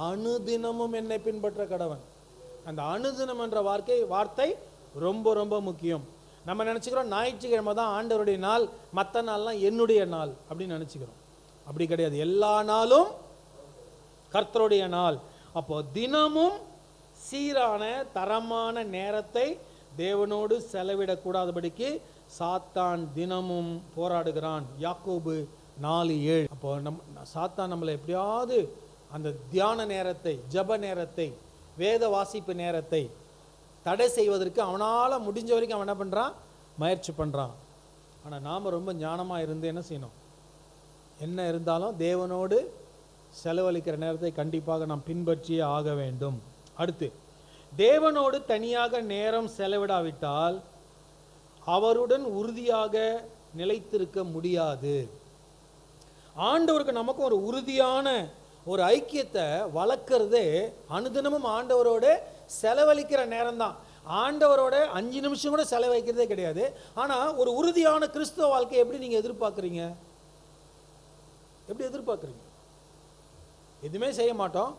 Speaker 2: அனுதினமும் என்னை பின்பற்ற கடவன். அந்த அனுதினம் என்ற வார்த்தை ரொம்ப ரொம்ப முக்கியம். நம்ம நினச்சிக்கிறோம் ஞாயிற்றுக்கிழமை தான் ஆண்டவருடைய நாள், மற்ற நாள்லாம் என்னுடைய நாள் அப்படின்னு நினச்சிக்கிறோம். அப்படி கிடையாது, எல்லா நாளும் கர்த்தருடைய நாள். அப்போ தினமும் சீரான தரமான நேரத்தை தேவனோடு செலவிடக்கூடாதபடிக்கு சாத்தான் தினமும் போராடுகிறான். யாக்கோபு 4:7. அப்போ சாத்தான் நம்மளை எப்படியாவது அந்த தியான நேரத்தை, ஜப நேரத்தை, வேத வாசிப்பு நேரத்தை தடை செய்வதற்கு அவனால் முடிஞ்ச வரைக்கும் அவன் என்ன பண்ணுறான்? முயற்சி பண்ணுறான். ஆனால் நாம் ரொம்ப ஞானமாக இருந்து என்ன செய்யணும்? என்ன இருந்தாலும் தேவனோடு செலவழிக்கிற நேரத்தை கண்டிப்பாக நாம் பின்பற்றியே ஆக வேண்டும். அடுத்து, தேவனோடு தனியாக நேரம் செலவிடாவிட்டால் அவருடன் உறுதியாக நிலைத்திருக்க முடியாது. ஆண்டவருக்கு நமக்கும் ஒரு உறுதியான ஒரு ஐக்கியத்தை வளர்க்கறதே அனுதினமும் ஆண்டவரோட செலவழிக்கிற நேரம் தான். ஆண்டவரோட 5 நிமிஷம் கூட செலவழிக்கிறதே கிடையாது. ஆனால் ஒரு உறுதியான கிறிஸ்துவ வாழ்க்கை எப்படி நீங்கள் எதிர்பார்க்குறீங்க? எப்படி எதிர்பார்க்குறீங்க? எதுவுமே செய்ய மாட்டோம்,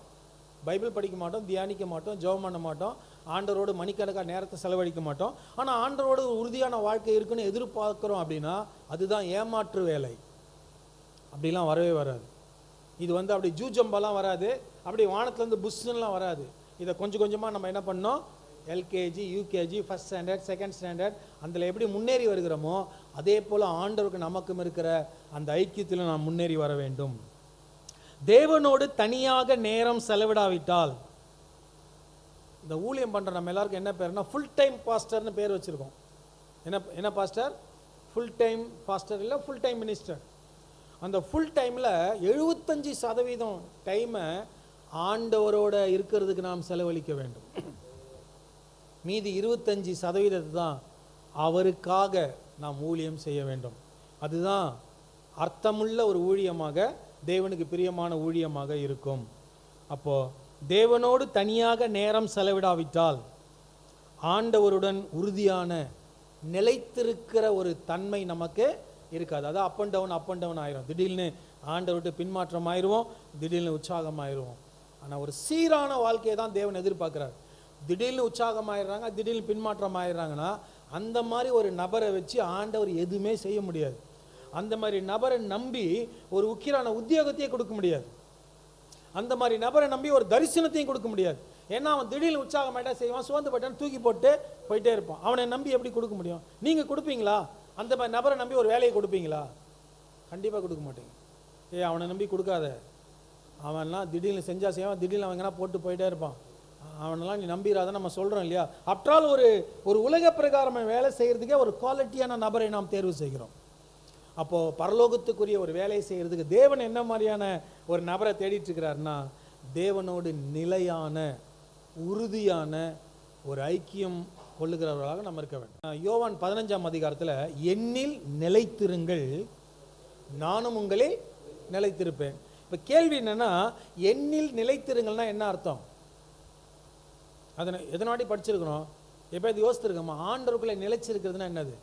Speaker 2: பைபிள் படிக்க மாட்டோம், தியானிக்க மாட்டோம், ஜெபம் பண்ண மாட்டோம், ஆண்டவரோடு மணிக்கணக்கான நேரத்தை செலவழிக்க மாட்டோம். ஆனால் ஆண்டவரோட ஒரு உறுதியான வாழ்க்கை இருக்குன்னு எதிர்பார்க்குறோம் அப்படின்னா அதுதான் ஏமாற்று வேலை. அப்படிலாம் வரவே வராது. இது அப்படி ஜூஜம்பெல்லாம் வராது, அப்படி வானத்துலேருந்து புஷ்லாம் வராது. இதை கொஞ்சம் கொஞ்சமாக நம்ம என்ன பண்ணோம்? LKG, UKG, first standard, second standard, அதில் எப்படி முன்னேறி வருகிறோமோ அதே போல் ஆண்டவருக்கு நமக்கும் இருக்கிற அந்த ஐக்கியத்தில் நாம் முன்னேறி வர வேண்டும். தேவனோடு தனியாக நேரம் செலவிடாவிட்டால், இந்த ஊழியம் பண்ணுற நம்ம எல்லாருக்கும் என்ன பேர்னா ஃபுல் டைம் பாஸ்டர்னு பேர் வச்சுருக்கோம். என்ன பாஸ்டர்? ஃபுல் டைம் பாஸ்டர் இல்லை, ஃபுல் டைம் மினிஸ்டர். அந்த ஃபுல் டைமில் 75% டைமை ஆண்டவரோட இருக்கிறதுக்கு நாம் செலவழிக்க வேண்டும். மீதி 25% தான் அவருக்காக நாம் ஊழியம் செய்ய வேண்டும். அதுதான் அர்த்தமுள்ள ஒரு ஊழியமாக, தேவனுக்கு பிரியமான ஊழியமாக இருக்கும். அப்போது தேவனோடு தனியாக நேரம் செலவிடாவிட்டால் ஆண்டவருடன் உறுதியான நிலைத்திருக்கிற ஒரு தன்மை நமக்கு இருக்காது. அதான் அப் அண்ட் டவுன் ஆயிரும். திடீர்னு ஆண்டவர்கிட்ட பின்மாற்றம் ஆயிடுவோம், திடீர்னு உற்சாகமாயிருவோம். ஆனால் ஒரு சீரான வாழ்க்கையை தான் தேவன் எதிர்பார்க்குறார். திடீர்னு உற்சாகமாயிடுறாங்க, திடீர்னு பின்மாற்றம் ஆயிடுறாங்கன்னா அந்த மாதிரி ஒரு நபரை வச்சு ஆண்டவர் எதுவுமே செய்ய முடியாது. அந்த மாதிரி நபரை நம்பி ஒரு உக்கிரான உத்தியோகத்தையே கொடுக்க முடியாது. அந்த மாதிரி நபரை நம்பி ஒரு தரிசனத்தையும் கொடுக்க முடியாது. ஏன்னா அவன் திடீர்னு உற்சாகமாயிட்டா செய்வான், சோர்ந்து போயிட்டான் தூக்கி போட்டு போயிட்டே இருப்பான். அவனை நம்பி எப்படி கொடுக்க முடியும்? நீங்கள் கொடுப்பீங்களா? அந்த மாதிரி நபரை நம்பி ஒரு வேலையை கொடுப்பீங்களா? கண்டிப்பாக கொடுக்க மாட்டீங்க. அவனை நம்பி கொடுக்காத. அவன்லாம் திடீர்னு செஞ்சால் செய்வான், திடீர்னு அவன் எங்கன்னா போட்டு போயிட்டே இருப்பான். அவனெல்லாம் நீ நம்பிடாத நம்ம சொல்கிறோம் இல்லையா? ஆஃப்டரால் ஒரு உலக பிரகாரமாக வேலை செய்கிறதுக்கே ஒரு குவாலிட்டியான நபரை நாம் தேர்வு செய்கிறோம். அப்போது பரலோகத்துக்குரிய ஒரு வேலையை செய்கிறதுக்கு தேவன் என்ன மாதிரியான ஒரு நபரை தேடிட்டு இருக்கிறாருன்னா, தேவனோடு நிலையான உறுதியான ஒரு ஐக்கியம் கொள்ளுகிறவர்களாக நம்ம இருக்க வேண்டும். யோவான் 15ஆம் அதிகாரத்தில் என்னில் நிலைத்திருங்கள் நானும் உங்களில் நிலைத்திருப்பேன். இப்போ கேள்வி என்னன்னா, என்னில் நிலைத்திருங்கள்னா என்ன அர்த்தம்? அதனை எதனாடி படிச்சிருக்கணும், எப்போது யோசிச்சிருக்கோமா? ஆண்டவருக்குள்ளே நிலைச்சிருக்கிறதுனா என்னது?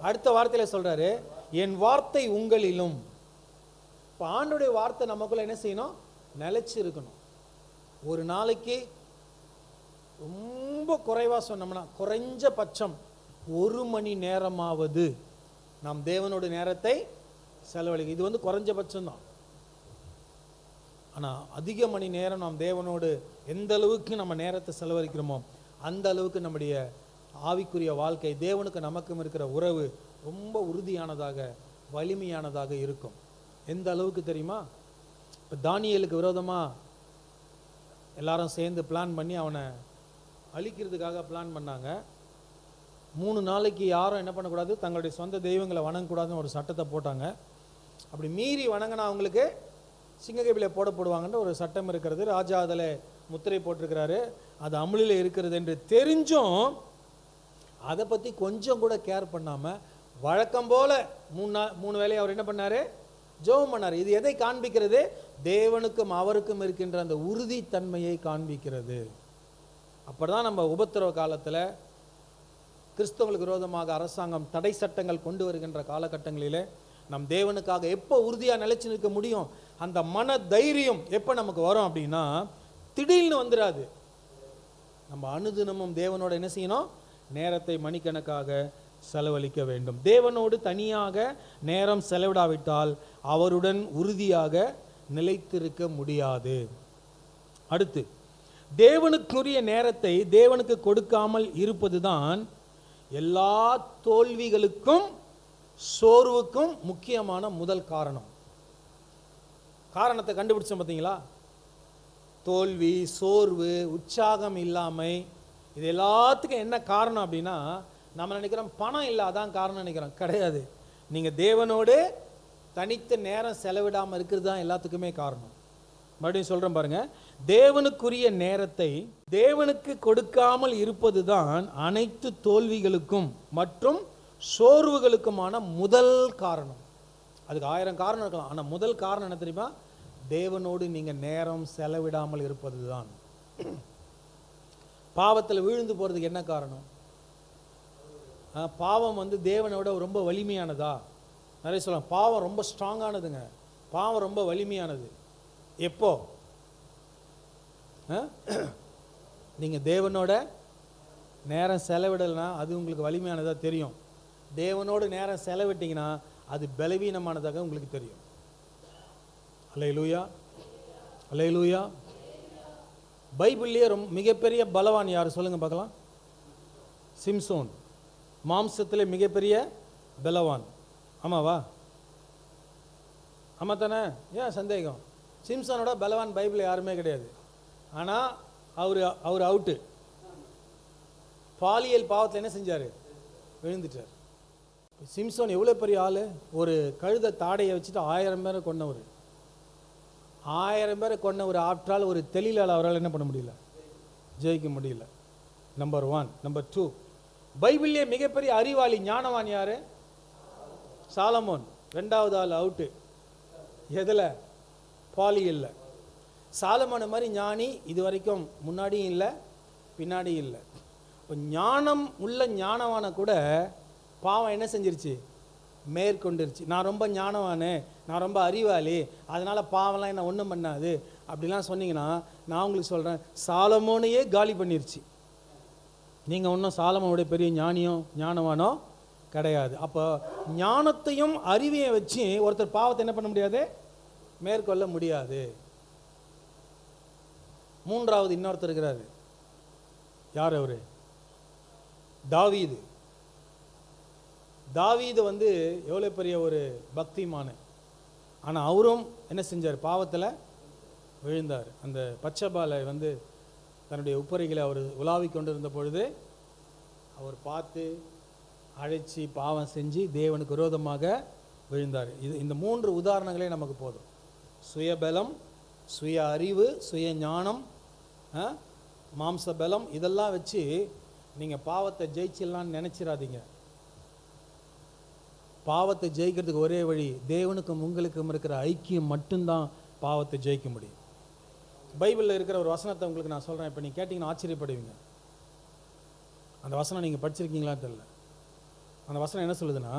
Speaker 2: அடுத்த வார்த்தையில் சொல்கிறாரு, என் வார்த்தை உங்களிலும். இப்போ ஆண்டோடைய வார்த்தை நமக்குள்ள என்ன செய்யணும்? நிலைச்சி இருக்கணும். ஒரு நாளைக்கு ரொம்ப குறைவாக சொன்னோம்னா குறைஞ்ச பட்சம் 1 மணி நேரமாவது நாம் தேவனோட நேரத்தை செலவழிக்க. இது குறைஞ்சபட்சம் தான். ஆனால் அதிக மணி நேரம் நாம் தேவனோடு எந்த அளவுக்கு நம்ம நேரத்தை செலவழிக்கிறோமோ அந்த அளவுக்கு நம்முடைய ஆவிக்குரிய வாழ்க்கை, தேவனுக்கு நமக்கும் இருக்கிற உறவு ரொம்ப உறுதியானதாக வலிமையானதாக இருக்கும். எந்த அளவுக்கு தெரியுமா? இப்போ தானியேலுக்கு விரோதமாக எல்லாரும் சேர்ந்து பிளான் பண்ணி அவனை அழிக்கிறதுக்காக பிளான் பண்ணாங்க. 3 நாளைக்கு யாரும் என்ன பண்ணக்கூடாது, தங்களுடைய சொந்த தெய்வங்களை வணங்கக்கூடாதுன்னு ஒரு சட்டத்தை போட்டாங்க. அப்படி மீறி வணங்கினா அவங்களுக்கு சிங்கக்கபிலை போடப்படுவாங்கன்ற ஒரு சட்டம் இருக்கிறது. ராஜா அதில் முத்திரை போட்டிருக்கிறாரு. அது அமுலில் இருக்கிறது என்று தெரிஞ்சும் அதை பற்றி கொஞ்சம் கூட கேர் பண்ணாமல் வழக்கம் போல் 3 வேளையை அவர் என்ன பண்ணார்? ஜெபம் பண்ணார். இது எதை காண்பிக்கிறது? தேவனுக்கும் அவருக்கும் இருக்கின்ற அந்த உறுதித்தன்மையை காண்பிக்கிறது. அப்படிதான் நம்ம உபத்திரவ காலத்தில் கிறிஸ்தவர்களுக்கு விரோதமாக அரசாங்கம் தடை சட்டங்கள் கொண்டு வருகின்ற காலகட்டங்களில் நம் தேவனுக்காக எப்போ உறுதியாக நிலைச்சு நிற்க முடியும்? அந்த மன தைரியம் எப்போ நமக்கு வரும் அப்படின்னா, திடீர்னு வந்துடாது. நம்ம அனுதினமும் தேவனோட என்ன செய்யணும்? நேரத்தை மணிக்கணக்காக செலவழிக்க வேண்டும். தேவனோடு தனியாக நேரம் செலவிடாவிட்டால் அவருடன் உறுதியாக நிலைத்திருக்க முடியாது. அடுத்து, தேவனுக்குரிய நேரத்தை தேவனுக்கு கொடுக்காமல் இருப்பதுதான் எல்லா தோல்விகளுக்கும் சோர்வுக்கும் முக்கியமான முதல் காரணம். காரணத்தை கண்டுபிடிச்சோம் பார்த்தீங்களா? தோல்வி, சோர்வு, உற்சாகம் இல்லாமை, இது எல்லாத்துக்கும் என்ன காரணம் அப்படின்னா, நம்ம நினைக்கிறோம் பணம் இல்லை அதான் காரணம் நினைக்கிறோம். கிடையாது. நீங்கள் தேவனோடு தனித்த நேரம் செலவிடாமல் இருக்கிறது தான் எல்லாத்துக்குமே காரணம். மறுபடியும் சொல்கிறேன் பாருங்க, தேவனுக்குரிய நேரத்தை தேவனுக்கு கொடுக்காமல் இருப்பது தான் அனைத்து தோல்விகளுக்கும் மற்றும் சோர்வுகளுக்குமான முதல் காரணம். அதுக்கு 1000 காரணம் இருக்கலாம். ஆனால் முதல் காரணம் என்ன தெரியுமா? தேவனோடு நீங்கள் நேரம் செலவிடாமல் இருப்பது தான். பாவத்தில் விழுந்து போகிறதுக்கு என்ன காரணம்? பாவம் தேவனோட ரொம்ப வலிமையானதா? நிறைய சொல்லலாம். பாவம் ரொம்ப ஸ்ட்ராங்கானதுங்க. பாவம் ரொம்ப வலிமையானது. எப்போ நீங்கள் தேவனோட நேரம் செலவிடலைன்னா அது உங்களுக்கு வலிமையானதாக தெரியும். தேவனோடு நேரம் செலவிட்டீங்கன்னா அது பலவீனமானதாக உங்களுக்கு தெரியும். அல்லேலூயா, அல்லேலூயா. பைபிள்லேயே மிகப்பெரிய பலவான் யார் சொல்லுங்க பார்க்கலாம்? சிம்சோன். மாம்சத்தில் மிகப்பெரிய பலவான். ஆமாவா? ஆமாம் தானே? ஏன் சந்தேகம்? சிம்சோனோட பலவான் பைபிளில் யாருமே கிடையாது. ஆனால் அவர் அவுட்டு. பாலியல் பாவத்தில் என்ன செஞ்சார்? விழுந்துட்டார். சிம்சோன் எவ்வளோ பெரிய ஆள்? ஒரு கழுத தாடையை வச்சுட்டு 1000 பேரை கொண்டவர். 1000 பேரை கொண்டவர். ஆஃப்டரால் ஒரு தெளிலால் அவரால் என்ன பண்ண முடியல? ஜெயிக்க முடியல. நம்பர் 1. நம்பர் 2, பைபிள்லேயே மிகப்பெரிய அறிவாளி ஞானவான் யார்? சாலமோன். 2வது ஆள் அவுட்டு. எதில்? பாலியல்ல. சாலமோனை மாதிரி ஞானி இது வரைக்கும் முன்னாடியும் இல்லை பின்னாடியும் இல்லை. இப்போ ஞானம் உள்ள ஞானவானை கூட பாவம் என்ன செஞ்சிருச்சு? மேற்கொண்டுருச்சு. நான் ரொம்ப ஞானவானு, நான் ரொம்ப அறிவாளி, அதனால் பாவம்லாம் என்ன ஒன்றும் பண்ணாது அப்படிலாம் சொன்னீங்கன்னா நான் உங்களுக்கு சொல்கிறேன், சாலமோனையே காலி பண்ணிருச்சு. நீங்கள் ஒன்றும் சாலமோனுடைய பெரிய ஞானியோ ஞானவானோ கிடையாது. அப்போ ஞானத்தையும் அறிவையும் வச்சு ஒருத்தர் பாவத்தை என்ன பண்ண முடியாது? மேற்கொள்ள முடியாது. மூன்றாவது இன்னொருத்தர் இருக்கிறாரு. யார் அவரு? தாவீது. தாவீது வந்து எவ்வளோ பெரிய ஒரு பக்திமான, ஆனால் அவரும் என்ன செஞ்சார்? பாவத்தில் விழுந்தார். அந்த பச்சைபாலை வந்து தன்னுடைய உப்பரிகளை அவர் உலாவி கொண்டிருந்த பொழுது அவர் பார்த்து அழைச்சி பாவம் செஞ்சு தேவனுக்கு விரோதமாக விழுந்தார். இந்த 3 உதாரணங்களே நமக்கு போதும். சுயபலம், சுய அறிவு, சுய ஞானம், மாம்ச பலம், இதெல்லாம் வச்சு நீங்கள் பாவத்தை ஜெயிச்சிடலான்னு நினச்சிடாதீங்க. பாவத்தை ஜெயிக்கிறதுக்கு ஒரே வழி, தேவனுக்கும் உங்களுக்கும் இருக்கிற ஐக்கியம் மட்டும்தான் பாவத்தை ஜெயிக்க முடியும். பைபிளில் இருக்கிற ஒரு வசனத்தை உங்களுக்கு நான் சொல்கிறேன். இப்போ நீங்கள் கேட்டிங்கன்னா ஆச்சரியப்படுவீங்க. அந்த வசனம் நீங்கள் படிச்சிருக்கீங்களான்னு தெரியல. அந்த வசனம் என்ன சொல்லுதுன்னா,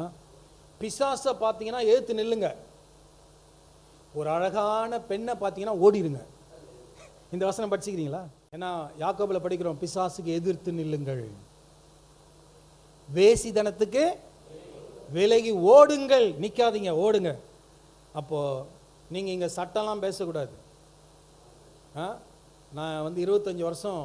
Speaker 2: பிசாசை பார்த்தீங்கன்னா ஏற்று நில்லுங்க, ஒரு அழகான பெண்ணை பார்த்தீங்கன்னா ஓடிடுங்க. இந்த வசனம் படிச்சுக்கிறீங்களா? ஏன்னா யாக்கோபில் படிக்கிறோம், பிசாசுக்கு எதிர்த்து நில்லுங்கள், வேசித்தனத்துக்கு விலகி ஓடுங்கள், நிற்காதீங்க, ஓடுங்க. அப்போது நீங்கள் இங்கே சட்டம்லாம் பேசக்கூடாது. நான் வந்து 25 வருஷம்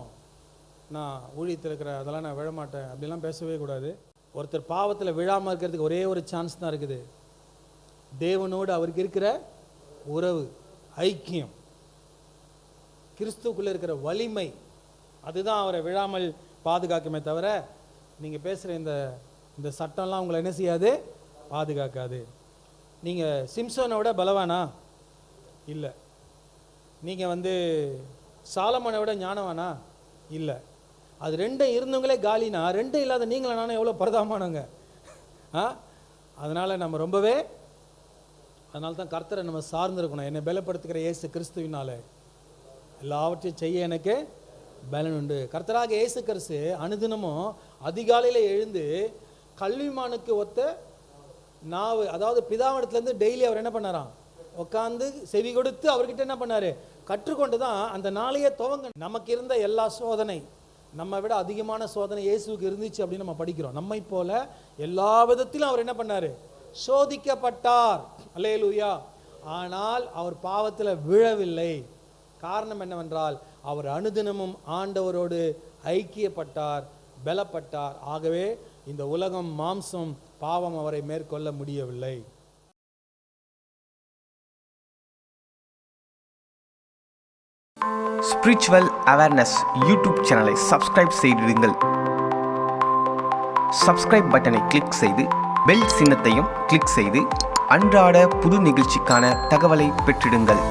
Speaker 2: நான் ஊழியத்தில் இருக்கிற, அதெல்லாம் நான் விழமாட்டேன் அப்படிலாம் பேசவே கூடாது. ஒருத்தர் பாவத்தில் விழாமல் இருக்கிறதுக்கு ஒரே ஒரு சான்ஸ் தான் இருக்குது, தேவனோடு அவருக்கு இருக்கிற உறவு, ஐக்கியம், கிறிஸ்துக்குள்ளே இருக்கிற வலிமை, அதுதான் அவரை விழாமல் பாதுகாக்குமே தவிர நீங்கள் பேசுகிற இந்த சட்டம்லாம் உங்களை என்ன செய்யாது? பாதுகாக்காது. நீங்கள் சிம்சோனை விட பலவானா? இல்லை. நீங்கள் வந்து சாலமோனை விட ஞானவானா? இல்லை. அது 2 இருந்தவங்களே காலினா, 2 இல்லாத நீங்கள நானும் எவ்வளோ பரதாமானவங்க. அதனால் நம்ம ரொம்பவே, அதனால தான் கர்த்தரை நம்ம சார்ந்திருக்கணும். என்னை பலப்படுத்துகிற இயேசு கிறிஸ்துவினால எல்லாவற்றையும் செய்ய எனக்கு பலன் உண்டு. கர்த்தராக இயேசு கிறிஸ்து அனுதினமும் அதிகாலையில் எழுந்து கல்விமானுக்கு ஒத்த நாவு, அதாவது பிதாவிடத்துலேருந்து டெய்லி அவர் என்ன பண்ணாராம்? உட்காந்து செவி கொடுத்து அவர்கிட்ட என்ன பண்ணார்? கற்றுக்கொண்டு தான் அந்த நாளையே துவங்க. நமக்கு இருந்த எல்லா சோதனை, நம்ம விட அதிகமான சோதனை இயேசுவுக்கு இருந்துச்சு அப்படின்னு நம்ம படிக்கிறோம். நம்மை போல எல்லா விதத்திலும் அவர் என்ன பண்ணார்? சோதிக்கப்பட்டார். அல்லேலூயா. ஆனால் அவர் பாவத்தில் விழவில்லை. காரணம் என்னவென்றால் அவர் அனுதினமும் ஆண்டவரோடு ஐக்கியப்பட்டார், பலப்பட்டார். ஆகவே இந்த உலகம், மாம்சம், பாவம் அவரை மேற்கொள்ள முடியவில்லை.
Speaker 1: ஸ்பிரிச்சுவல் அவேர்னஸ் யூடியூப் சேனலை சப்ஸ்கிரைப் செய்திடுங்கள். சப்ஸ்கிரைப் பட்டனை கிளிக் செய்து பெல் சின்னத்தையும் கிளிக் செய்து அன்றாட புது நிகழ்ச்சிக்கான தகவலை பெற்றிடுங்கள்.